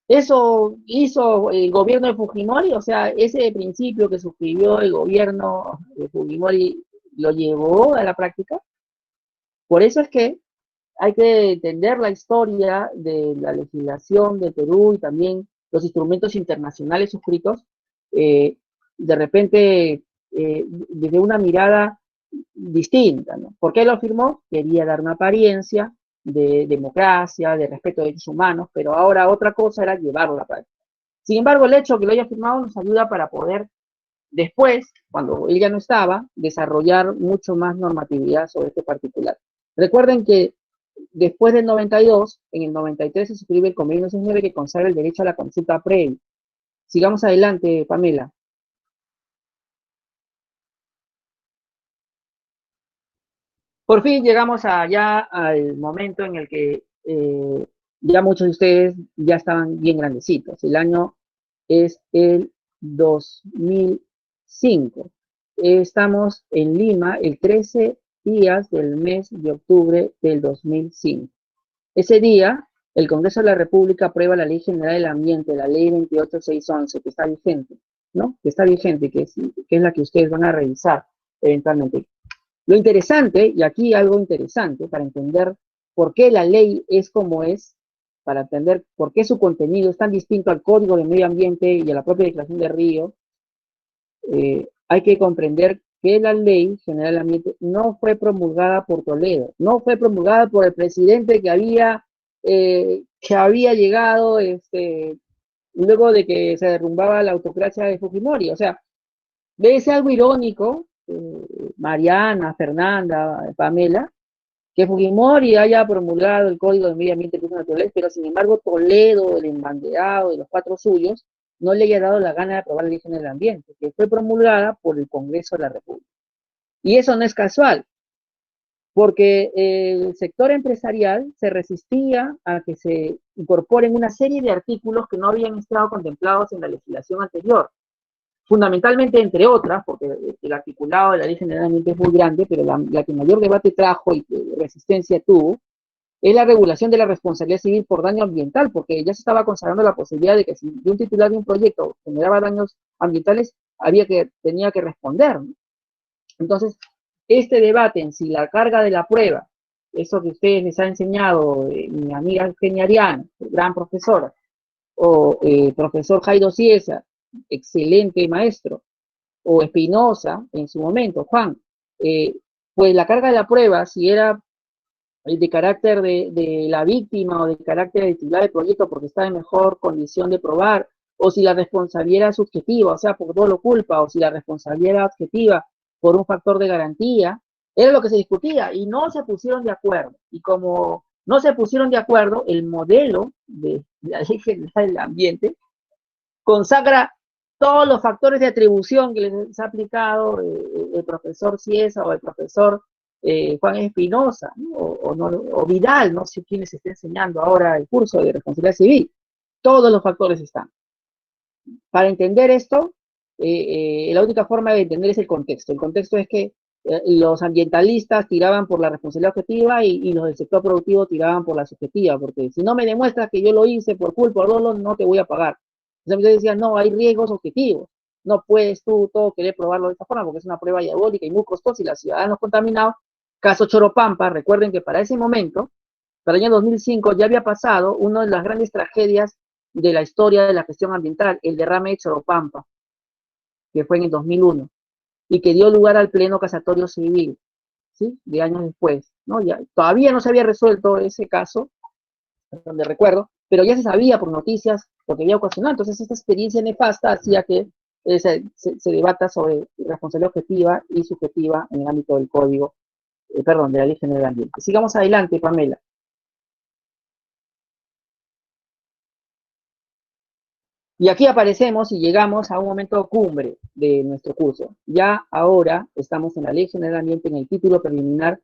¿eso hizo el gobierno de Fujimori? O sea, ese principio que suscribió el gobierno de Fujimori, ¿lo llevó a la práctica? Por eso es que hay que entender la historia de la legislación de Perú y también los instrumentos internacionales suscritos, de repente desde una mirada distinta, ¿no? ¿Por qué lo firmó? Quería dar una apariencia de democracia, de respeto a derechos humanos, pero ahora otra cosa era llevarlo a la práctica. Sin embargo, el hecho de que lo haya firmado nos ayuda para poder después, cuando él ya no estaba, desarrollar mucho más normatividad sobre este particular. Recuerden que después del 92, en el 93 se suscribe el convenio 69 que consagra el derecho a la consulta previa. Sigamos adelante, Pamela. Por fin llegamos allá al momento en el que ya muchos de ustedes ya estaban bien grandecitos. El año es el 2005. Estamos en Lima el 13 días del mes de octubre del 2005. Ese día, el Congreso de la República aprueba la Ley General del Ambiente, la Ley 28611, que está vigente, ¿no? Que está vigente, que es la que ustedes van a revisar eventualmente. Lo interesante, y aquí algo interesante para entender por qué la ley es como es, para entender por qué su contenido es tan distinto al Código de Medio Ambiente y a la propia Declaración de Río, hay que comprender que la Ley General del Ambiente no fue promulgada por Toledo, no fue promulgada por el presidente que había llegado luego de que se derrumbaba la autocracia de Fujimori. O sea, ¿ves algo irónico, Mariana, Fernanda, Pamela, que Fujimori haya promulgado el Código de Medio Ambiente y Recursos Naturales, pero sin embargo Toledo, el embanderado de los cuatro suyos, no le haya dado la gana de aprobar la Ley General del Ambiente, que fue promulgada por el Congreso de la República? Y eso no es casual, porque el sector empresarial se resistía a que se incorporen una serie de artículos que no habían estado contemplados en la legislación anterior. Fundamentalmente, entre otras, porque el articulado de la Ley General del Ambiente es muy grande, pero la que mayor debate trajo y resistencia tuvo, es la regulación de la responsabilidad civil por daño ambiental, porque ya se estaba consagrando la posibilidad de que si un titular de un proyecto generaba daños ambientales, tenía que responder, ¿no? Entonces, este debate en si la carga de la prueba, eso que ustedes les ha enseñado mi amiga Eugenia Ariana, gran profesora, o profesor Jairo Ciesa, excelente maestro, o Espinosa en su momento, Juan, pues la carga de la prueba, si era de carácter de la víctima o de carácter de titular del proyecto porque está en mejor condición de probar, o si la responsabilidad era subjetiva, o sea, por dolo culpa, o si la responsabilidad era objetiva por un factor de garantía, era lo que se discutía y no se pusieron de acuerdo. Y como no se pusieron de acuerdo, el modelo de la Ley General del Ambiente consagra todos los factores de atribución que les ha aplicado el profesor Ciesa o el profesor Juan Espinosa, ¿no? O Vidal, no sé quién les está enseñando ahora el curso de responsabilidad civil. Todos los factores están. Para entender esto, la única forma de entender es el contexto. El contexto es que los ambientalistas tiraban por la responsabilidad objetiva y los del sector productivo tiraban por la subjetiva, porque si no me demuestras que yo lo hice por culpa o dolo, no te voy a pagar. Entonces decían, no, hay riesgos objetivos. No puedes tú todo querer probarlo de esta forma porque es una prueba diabólica y muy costosa y los ciudadanos contaminados. Caso Choropampa, recuerden que para ese momento, para el año 2005, ya había pasado una de las grandes tragedias de la historia de la gestión ambiental, el derrame de Choropampa, que fue en el 2001, y que dio lugar al pleno casatorio civil, ¿sí? De años después, ¿no? Ya, todavía no se había resuelto ese caso, donde recuerdo, pero ya se sabía por noticias lo que había ocasionado. Entonces, esta experiencia nefasta hacía que se debata sobre responsabilidad objetiva y subjetiva en el ámbito del código, perdón, de la Ley General del Ambiente. Sigamos adelante, Pamela. Y aquí aparecemos y llegamos a un momento cumbre de nuestro curso. Ya ahora estamos en la Ley General del Ambiente, en el título preliminar,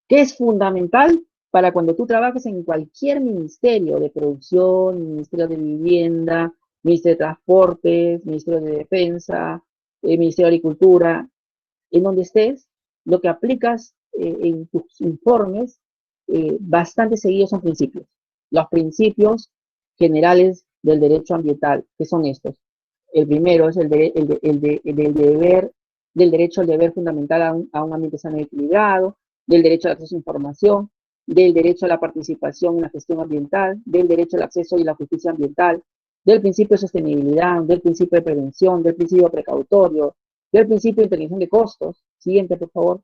que es fundamental para cuando tú trabajes en cualquier ministerio de producción, ministerio de vivienda, ministerio de transportes, ministerio de defensa, ministerio de agricultura, en donde estés, lo que aplicas en tus informes bastante seguidos son principios. Los principios generales del derecho ambiental, que son estos. El primero es el del derecho al deber fundamental a un ambiente sano y equilibrado, del derecho al acceso a información, del derecho a la participación en la gestión ambiental, del derecho al acceso y la justicia ambiental, del principio de sostenibilidad, del principio de prevención, del principio precautorio, del principio de integración de costos. Siguiente, por favor.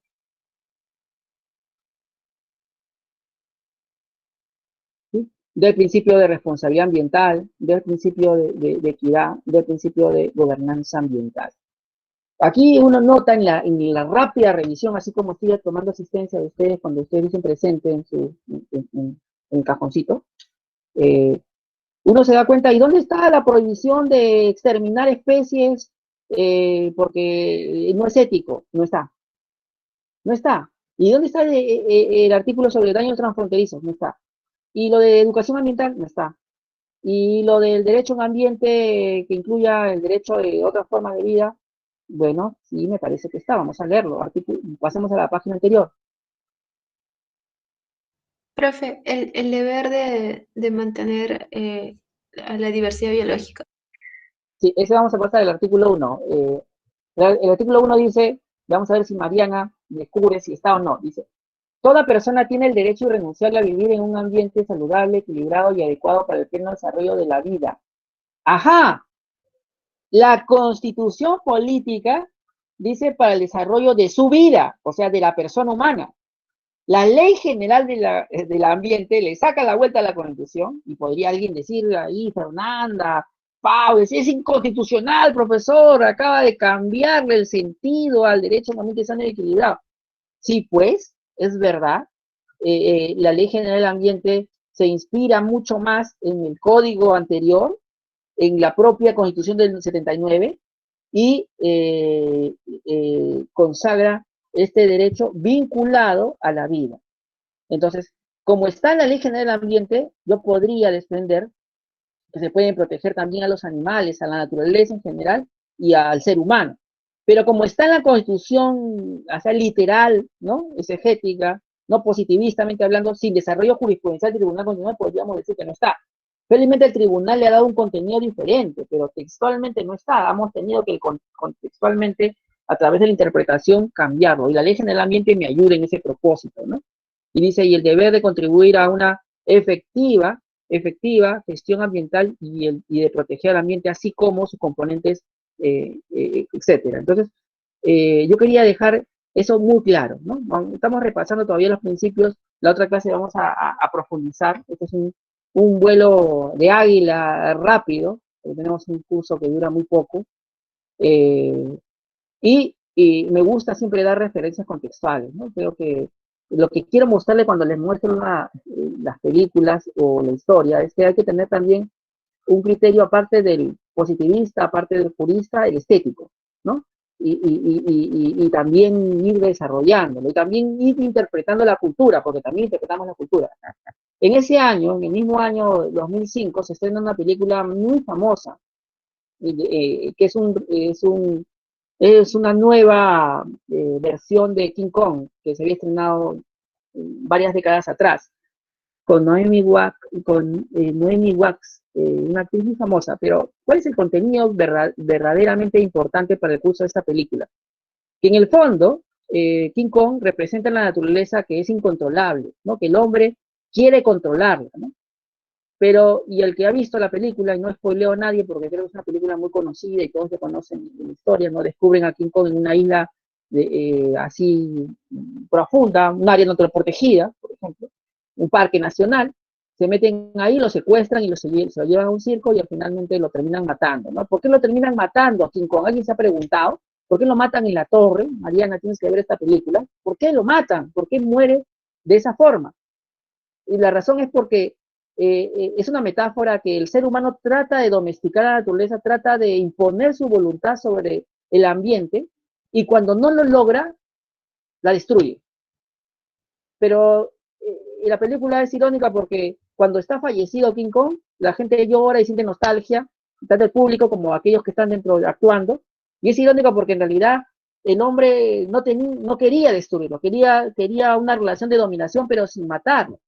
¿Sí? del principio de responsabilidad ambiental, del principio de equidad, del principio de gobernanza ambiental. Aquí uno nota en la rápida revisión, así como estoy tomando asistencia de ustedes cuando ustedes dicen presente en el cajoncito, uno se da cuenta, ¿y dónde está la prohibición de exterminar especies porque no es ético? No está. No está. ¿Y dónde está el artículo sobre daños transfronterizos? No está. Y lo de educación ambiental, no está. Y lo del derecho a un ambiente que incluya el derecho de otras formas de vida, bueno, sí, me parece que está. Vamos a leerlo. Pasemos a la página anterior. Profe, el deber de mantener a la diversidad biológica. Sí, ese vamos a pasar al artículo 1. El artículo 1 dice, vamos a ver si Mariana descubre si está o no. Dice, toda persona tiene el derecho irrenunciable a vivir en un ambiente saludable, equilibrado y adecuado para el pleno desarrollo de la vida. ¡Ajá! La Constitución política dice para el desarrollo de su vida, o sea, de la persona humana. La Ley General del Ambiente le saca la vuelta a la Constitución, y podría alguien decir ahí, Fernanda, Pau, es inconstitucional, profesor, acaba de cambiarle el sentido al derecho a un ambiente sano y equilibrado. Sí, pues, es verdad. La Ley General del Ambiente se inspira mucho más en el código anterior, en la propia Constitución del 79, y consagra este derecho vinculado a la vida. Entonces, como está en la Ley General del Ambiente, yo podría desprender que se pueden proteger también a los animales, a la naturaleza en general y al ser humano. Pero como está en la Constitución, o sea, literal, ¿no? Exegética, no positivistamente hablando, sin desarrollo jurisprudencial del Tribunal Constitucional, podríamos decir que no está. Felizmente el tribunal le ha dado un contenido diferente, pero textualmente no está. Hemos tenido que contextualmente, a través de la interpretación, cambiarlo. Y la Ley General del Ambiente me ayuda en ese propósito, ¿no? Y dice, y el deber de contribuir a una efectiva gestión ambiental y de proteger al ambiente, así como sus componentes, etcétera. Entonces, yo quería dejar eso muy claro, ¿no? Estamos repasando todavía los principios, la otra clase vamos a profundizar. Este es un vuelo de águila rápido, tenemos un curso que dura muy poco, y me gusta siempre dar referencias contextuales, ¿no? Creo que lo que quiero mostrarle cuando les muestro las películas o la historia es que hay que tener también un criterio aparte del positivista, aparte del jurista, el estético, ¿no? Y también ir desarrollándolo, y también ir interpretando la cultura, porque también interpretamos la cultura. En ese año, en el mismo año 2005, se estrena una película muy famosa, que es una nueva versión de King Kong, que se había estrenado varias décadas atrás, con Naomi Watts, una actriz muy famosa. Pero, ¿cuál es el contenido verdaderamente importante para el curso de esta película? Que en el fondo, King Kong representa la naturaleza que es incontrolable, ¿no? Que el hombre quiere controlarla, ¿no? Pero, y el que ha visto la película, y no spoileo a nadie porque creo que es una película muy conocida y todos se conocen la historia, ¿no? Descubren a King Kong en una isla así profunda, un área no protegida, por ejemplo, un parque nacional, se meten ahí, lo secuestran y se lo llevan a un circo y finalmente lo terminan matando, ¿no? ¿Por qué lo terminan matando a King Kong? ¿Alguien se ha preguntado? ¿Por qué lo matan en la torre? Mariana, tienes que ver esta película. ¿Por qué lo matan? ¿Por qué muere de esa forma? Y la razón es porque es una metáfora que el ser humano trata de domesticar a la naturaleza, trata de imponer su voluntad sobre el ambiente, y cuando no lo logra, la destruye. Pero la película es irónica porque cuando está fallecido King Kong, la gente llora y siente nostalgia, tanto el público como aquellos que están dentro actuando, y es irónico porque en realidad el hombre no quería destruirlo, quería una relación de dominación, pero sin matarlo.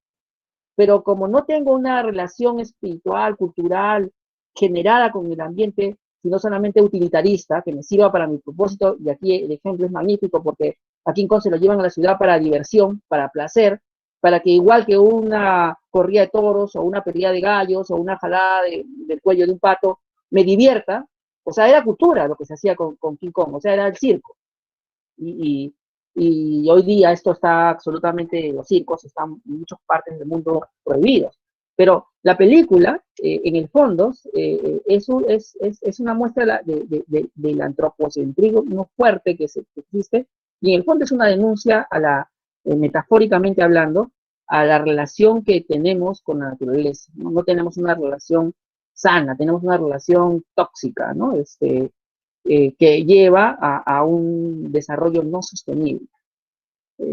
Pero como no tengo una relación espiritual, cultural, generada con el ambiente, sino solamente utilitarista, que me sirva para mi propósito, y aquí el ejemplo es magnífico porque a King Kong se lo llevan a la ciudad para diversión, para placer, para que igual que una corrida de toros, o una pelea de gallos, o una jalada del cuello de un pato, me divierta. O sea, era cultura lo que se hacía con King Kong, o sea, era el circo. Y, y hoy día esto está absolutamente, los circos están en muchas partes del mundo prohibidos. Pero la película, en el fondo, es una muestra del antropocentrismo fuerte que existe, y en el fondo es una denuncia a metafóricamente hablando, a la relación que tenemos con la naturaleza, ¿no? No tenemos una relación sana, tenemos una relación tóxica, ¿no? Que lleva a un desarrollo no sostenible.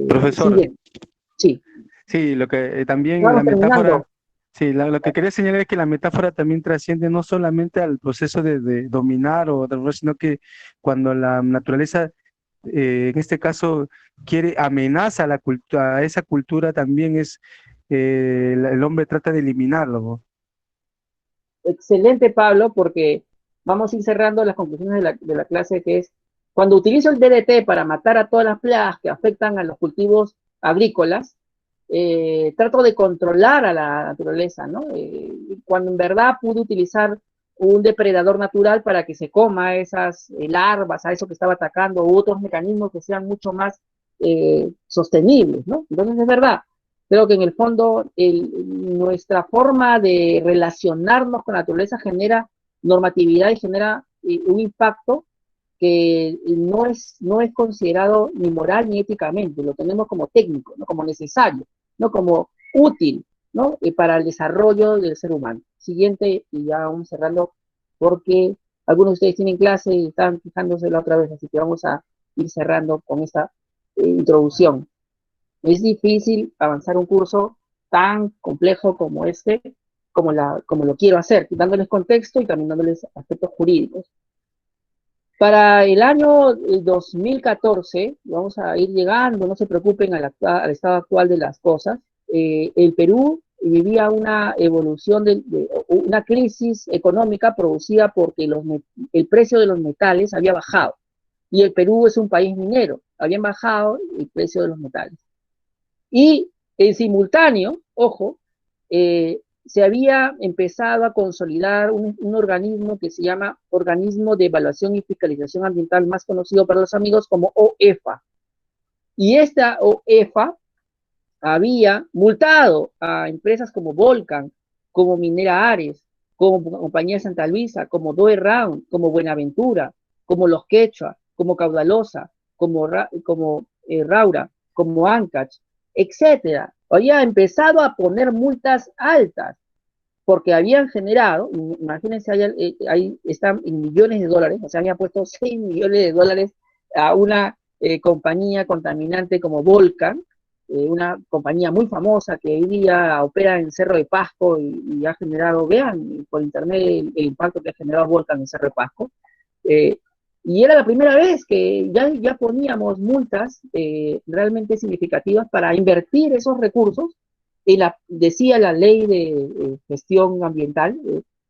Profesor, Sigue, sí. sí, lo que también la Vamos terminando. metáfora, sí, lo que quería señalar es que la metáfora también trasciende no solamente al proceso de dominar o de, sino que cuando la naturaleza, en este caso, quiere amenaza a a esa cultura, también es, el hombre trata de eliminarlo, ¿no? Excelente, Pablo, porque vamos a ir cerrando las conclusiones de la clase, que es, cuando utilizo el DDT para matar a todas las plagas que afectan a los cultivos agrícolas, trato de controlar a la naturaleza, ¿no? Cuando en verdad pude utilizar un depredador natural para que se coma esas larvas, a eso que estaba atacando, u otros mecanismos que sean mucho más sostenibles, ¿no? Entonces es verdad, creo que en el fondo nuestra forma de relacionarnos con la naturaleza genera normatividad y genera un impacto que no es considerado ni moral ni éticamente, lo tenemos como técnico, ¿no? Como necesario, ¿no? Como útil, ¿no? Para el desarrollo del ser humano. Siguiente, y ya vamos cerrando, porque algunos de ustedes tienen clase y están fijándose la otra vez, así que vamos a ir cerrando con esta introducción. Es difícil avanzar un curso tan complejo como este, como lo quiero hacer, dándoles contexto y también dándoles aspectos jurídicos. Para el año 2014, vamos a ir llegando, no se preocupen al estado actual de las cosas, el Perú vivía una evolución, una crisis económica producida porque el precio de los metales había bajado. Y el Perú es un país minero, habían bajado el precio de los metales. Y en simultáneo, ojo, se había empezado a consolidar un organismo que se llama Organismo de Evaluación y Fiscalización Ambiental, más conocido para los amigos como OEFA. Y esta OEFA había multado a empresas como Volcan, como Minera Ares, como Compañía de Santa Luisa, como Doe Round, como Buenaventura, como Los Quechua, como Caudalosa, como Raura, como Ancash, etcétera. Había empezado a poner multas altas porque habían generado, imagínense, ahí están en millones de dólares, o sea, habían puesto 6 millones de dólares a una compañía contaminante como Volcan, una compañía muy famosa que hoy día opera en Cerro de Pasco y ha generado, vean por internet el impacto que ha generado Volcan en Cerro de Pasco. Y era la primera vez que ya poníamos multas realmente significativas para invertir esos recursos, decía la ley de gestión ambiental,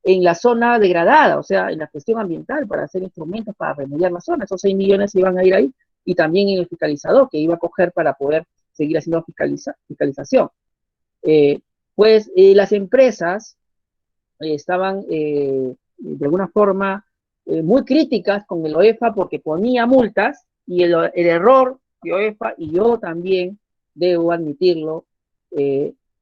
en la zona degradada, o sea, en la gestión ambiental, para hacer instrumentos para remediar la zona. Esos 6 millones iban a ir ahí, y también en el fiscalizador, que iba a coger para poder seguir haciendo fiscalización. Las empresas estaban de alguna forma muy críticas con el OEFA porque ponía multas, y el error de OEFA, y yo también debo admitirlo,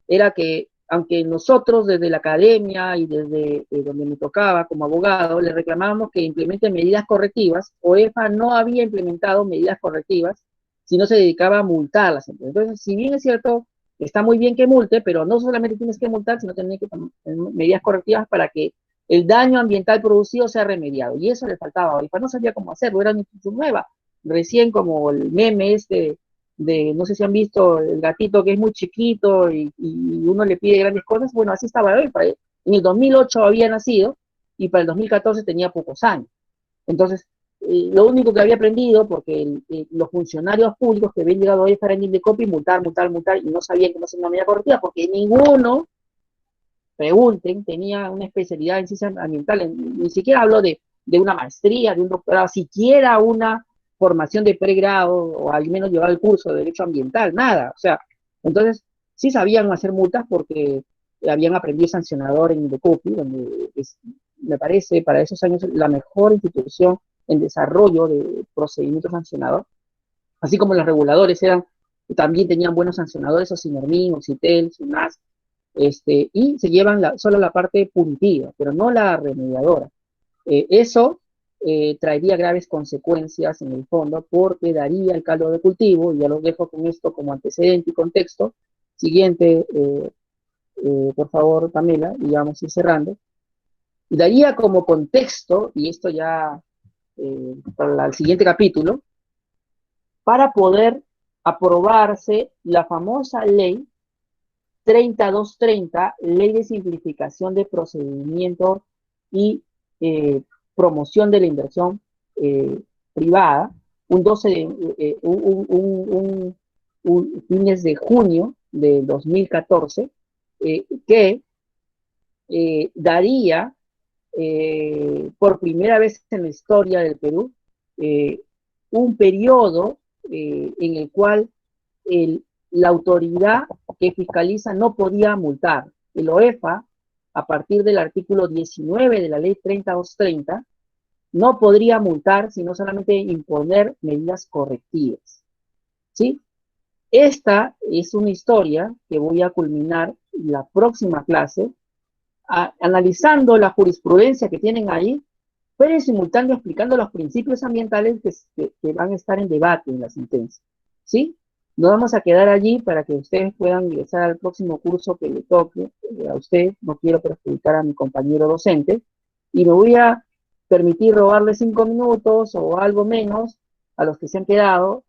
era que aunque nosotros desde la academia y desde donde me tocaba como abogado le reclamábamos que implemente medidas correctivas, OEFA no había implementado medidas correctivas, sino se dedicaba a multar a las empresas. Entonces, si bien es cierto, está muy bien que multe, pero no solamente tienes que multar, sino tener que tomar medidas correctivas para que el daño ambiental producido sea remediado. Y eso le faltaba a OEFA, no sabía cómo hacerlo, era una institución nueva, recién como el meme no sé si han visto el gatito que es muy chiquito y uno le pide grandes cosas. Bueno, así estaba OEFA. En el 2008 había nacido y para el 2014 tenía pocos años. Entonces, lo único que había aprendido, porque los funcionarios públicos que habían llegado a OEFA eran Indecopi, multar, y no sabían que no se una medida correctiva, porque ninguno, pregunten, tenía una especialidad en ciencias ambientales, ni siquiera hablo de una maestría, de un doctorado, siquiera una formación de pregrado, o al menos llevar el curso de Derecho Ambiental, nada. O sea, entonces sí sabían hacer multas porque habían aprendido sancionador en Indecopi, donde me parece para esos años la mejor institución en desarrollo de procedimientos sancionador, así como los reguladores también tenían buenos sancionadores, o Sinermin, o Citel, SUNAS. y se llevan solo la parte punitiva, pero no la remediadora. Eso traería graves consecuencias en el fondo, porque daría el caldo de cultivo, y ya lo dejo con esto como antecedente y contexto. Siguiente, por favor, Pamela, y vamos a ir cerrando. Y daría como contexto, y esto ya para el siguiente capítulo, para poder aprobarse la famosa ley 3230, ley de simplificación de procedimientos y promoción de la inversión privada, un 12 de, fines de junio de 2014, que daría por primera vez en la historia del Perú un periodo en el cual la autoridad que fiscaliza no podía multar. El OEFA, a partir del artículo 19 de la ley 3230, no podría multar, sino solamente imponer medidas correctivas. ¿Sí? Esta es una historia que voy a culminar en la próxima clase, analizando la jurisprudencia que tienen ahí, pero en simultáneo explicando los principios ambientales que van a estar en debate en la sentencia. ¿Sí? Nos vamos a quedar allí para que ustedes puedan ingresar al próximo curso que le toque a usted. No quiero perjudicar a mi compañero docente. Y me voy a permitir robarle 5 minutos o algo menos a los que se han quedado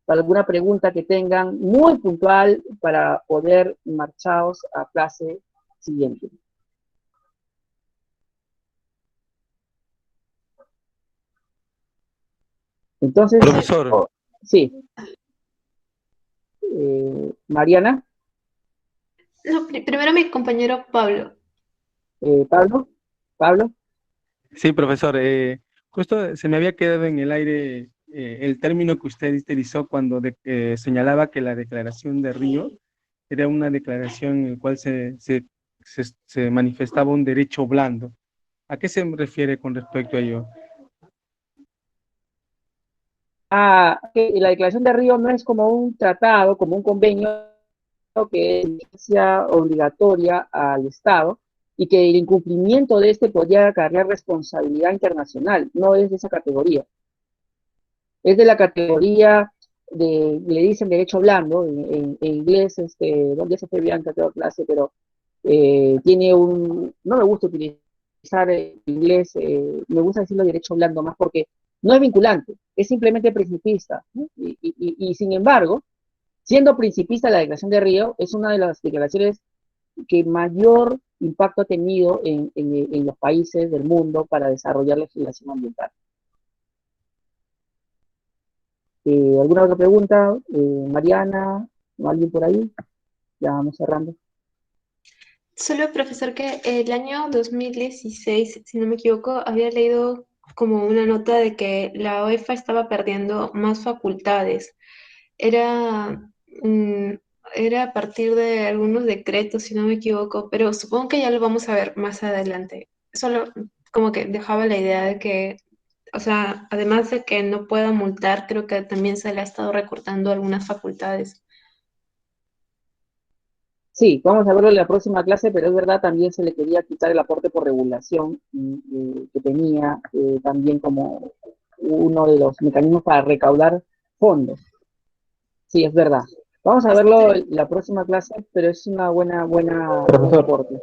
para alguna pregunta que tengan muy puntual para poder marcharos a clase siguiente. Entonces, profesor. Sí. Mariana. No, primero mi compañero Pablo. Pablo. Sí, profesor. Justo se me había quedado en el aire el término que usted utilizó cuando señalaba que la declaración de Río era una declaración en la cual se manifestaba un derecho blando. ¿A qué se refiere con respecto a ello? Que la Declaración de Río no es como un tratado, como un convenio que es licencia obligatoria al Estado y que el incumplimiento de este podría acarrear responsabilidad internacional. No es de esa categoría. Es de la categoría le dicen derecho blando, en inglés, donde se fue Bianca, tengo clase, pero tiene no me gusta utilizar inglés, me gusta decirlo derecho blando más porque no es vinculante, es simplemente principista, ¿no? Y sin embargo, siendo principista, la Declaración de Río es una de las declaraciones que mayor impacto ha tenido en los países del mundo para desarrollar legislación ambiental. ¿Alguna otra pregunta? Mariana, ¿o alguien por ahí? Ya vamos cerrando. Solo, profesor, que el año 2016, si no me equivoco, había leído como una nota de que la OEFA estaba perdiendo más facultades. Era, era a partir de algunos decretos, si no me equivoco, pero supongo que ya lo vamos a ver más adelante. Solo como que dejaba la idea de que, o sea, además de que no pueda multar, creo que también se le ha estado recortando algunas facultades. Sí, vamos a verlo en la próxima clase, pero es verdad, también se le quería quitar el aporte por regulación que tenía también como uno de los mecanismos para recaudar fondos. Sí, es verdad. Vamos a verlo en la próxima clase, pero es una buen aporte.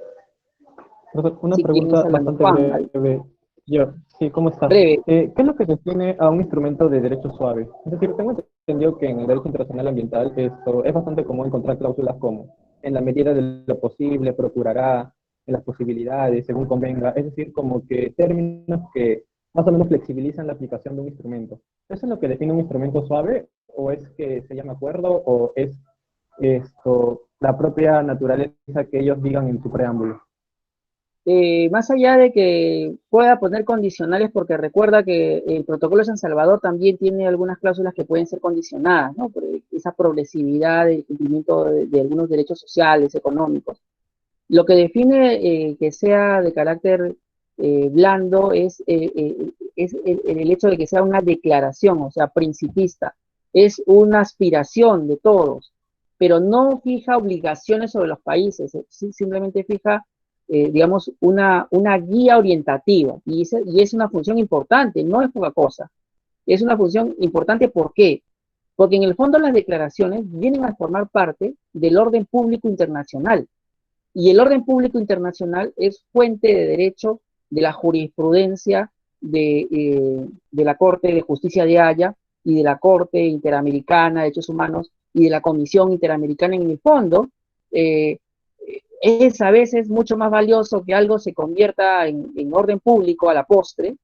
Profesor, una Sí, ¿quién es pregunta hablando? bastante Juan, breve. Yo, sí, ¿cómo está? breve. ¿Qué es lo que define a un instrumento de derecho suave? Es decir, tengo entendido que en el derecho internacional ambiental esto es bastante común encontrar cláusulas como en la medida de lo posible, procurará, en las posibilidades, según convenga. Es decir, como que términos que más o menos flexibilizan la aplicación de un instrumento. ¿Eso es lo que define un instrumento suave? ¿O es que se llama acuerdo? ¿O es la propia naturaleza que ellos digan en su preámbulo? Más allá de que pueda poner condicionales, porque recuerda que el protocolo de San Salvador también tiene algunas cláusulas que pueden ser condicionadas, ¿no? Por esa progresividad del cumplimiento de algunos derechos sociales, económicos. Lo que define que sea de carácter blando es el hecho de que sea una declaración, o sea, principista. Es una aspiración de todos. pero no fija obligaciones sobre los países, simplemente fija, digamos, una guía orientativa, y es una función importante, no es poca cosa. Es una función importante, ¿por qué? Porque en el fondo las declaraciones vienen a formar parte del orden público internacional, y el orden público internacional es fuente de derecho de la jurisprudencia de la Corte de Justicia de Haya y de la Corte Interamericana de Derechos Humanos y de la Comisión Interamericana. En el fondo, es a veces mucho más valioso que algo se convierta en orden público a la postre,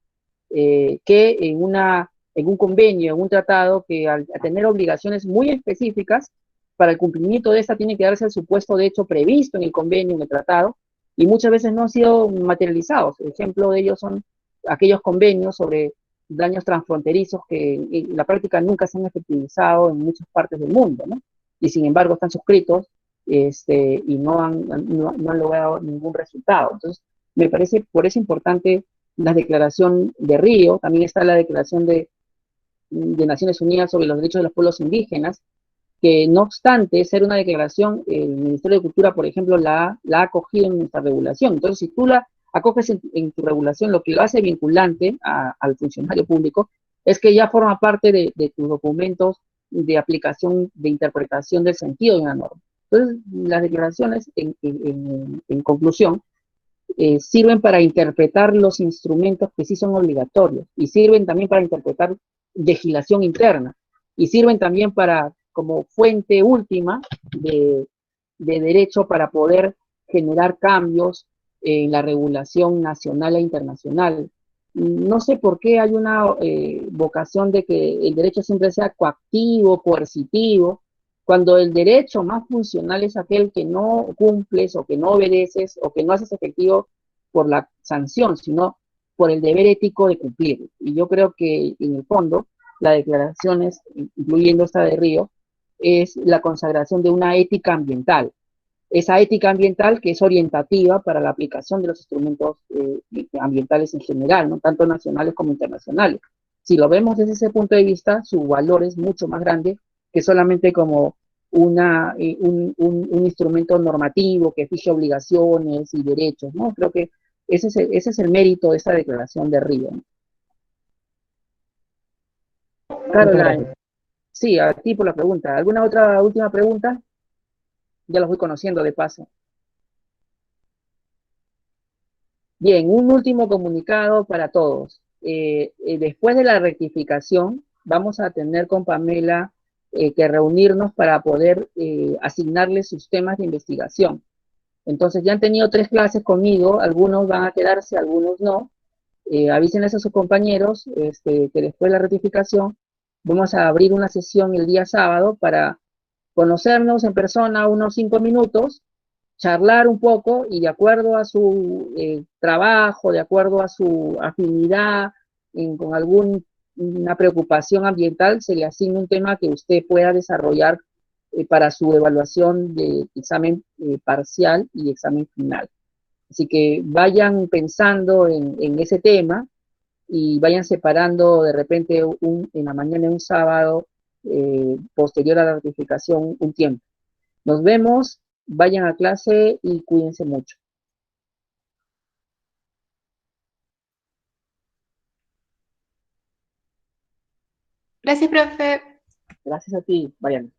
que en un convenio, en un tratado que al tener obligaciones muy específicas, para el cumplimiento de esta tiene que darse el supuesto de hecho previsto en el convenio, en el tratado, y muchas veces no han sido materializados. El ejemplo de ellos son aquellos convenios sobre daños transfronterizos que en la práctica nunca se han efectivizado en muchas partes del mundo, ¿no? Y sin embargo están suscritos y no han logrado ningún resultado. Entonces, me parece por eso importante la declaración de Río, también está la declaración de Naciones Unidas sobre los derechos de los pueblos indígenas, que no obstante ser una declaración, el Ministerio de Cultura, por ejemplo, la ha acogido en nuestra regulación. Entonces, si tú la acoges en tu regulación, lo que lo hace vinculante al funcionario público es que ya forma parte de tus documentos de aplicación, de interpretación del sentido de una norma. Entonces, las declaraciones, en conclusión, sirven para interpretar los instrumentos que sí son obligatorios, y sirven también para interpretar legislación interna, y sirven también para, como fuente última de derecho para poder generar cambios en la regulación nacional e internacional. No sé por qué hay una vocación de que el derecho siempre sea coactivo, coercitivo, cuando el derecho más funcional es aquel que no cumples o que no obedeces o que no haces efectivo por la sanción, sino por el deber ético de cumplir. Y yo creo que en el fondo las declaraciones, incluyendo esta de Río, es la consagración de una ética ambiental. Esa ética ambiental que es orientativa para la aplicación de los instrumentos ambientales en general, ¿no? Tanto nacionales como internacionales. Si lo vemos desde ese punto de vista, su valor es mucho más grande que solamente como un instrumento normativo que fije obligaciones y derechos, ¿no? Creo que ese es el mérito de esta declaración de Río, ¿no? Caroline, sí, a ti por la pregunta. ¿Alguna otra última pregunta? Ya los voy conociendo de paso. Bien, un último comunicado para todos. Después de la rectificación, vamos a tener con Pamela que reunirnos para poder asignarle sus temas de investigación. Entonces, ya han tenido 3 clases conmigo, algunos van a quedarse, algunos no. Avísenles a sus compañeros que después de la rectificación vamos a abrir una sesión el día sábado para conocernos en persona unos 5 minutos, charlar un poco y de acuerdo a su trabajo, de acuerdo a su afinidad, con alguna preocupación ambiental, se le asigna un tema que usted pueda desarrollar para su evaluación de examen parcial y examen final. Así que vayan pensando en ese tema y vayan separando de repente en la mañana de un sábado posterior a la ratificación un tiempo. Nos vemos, vayan a clase y cuídense mucho. Gracias, profe. Gracias a ti, Mariana.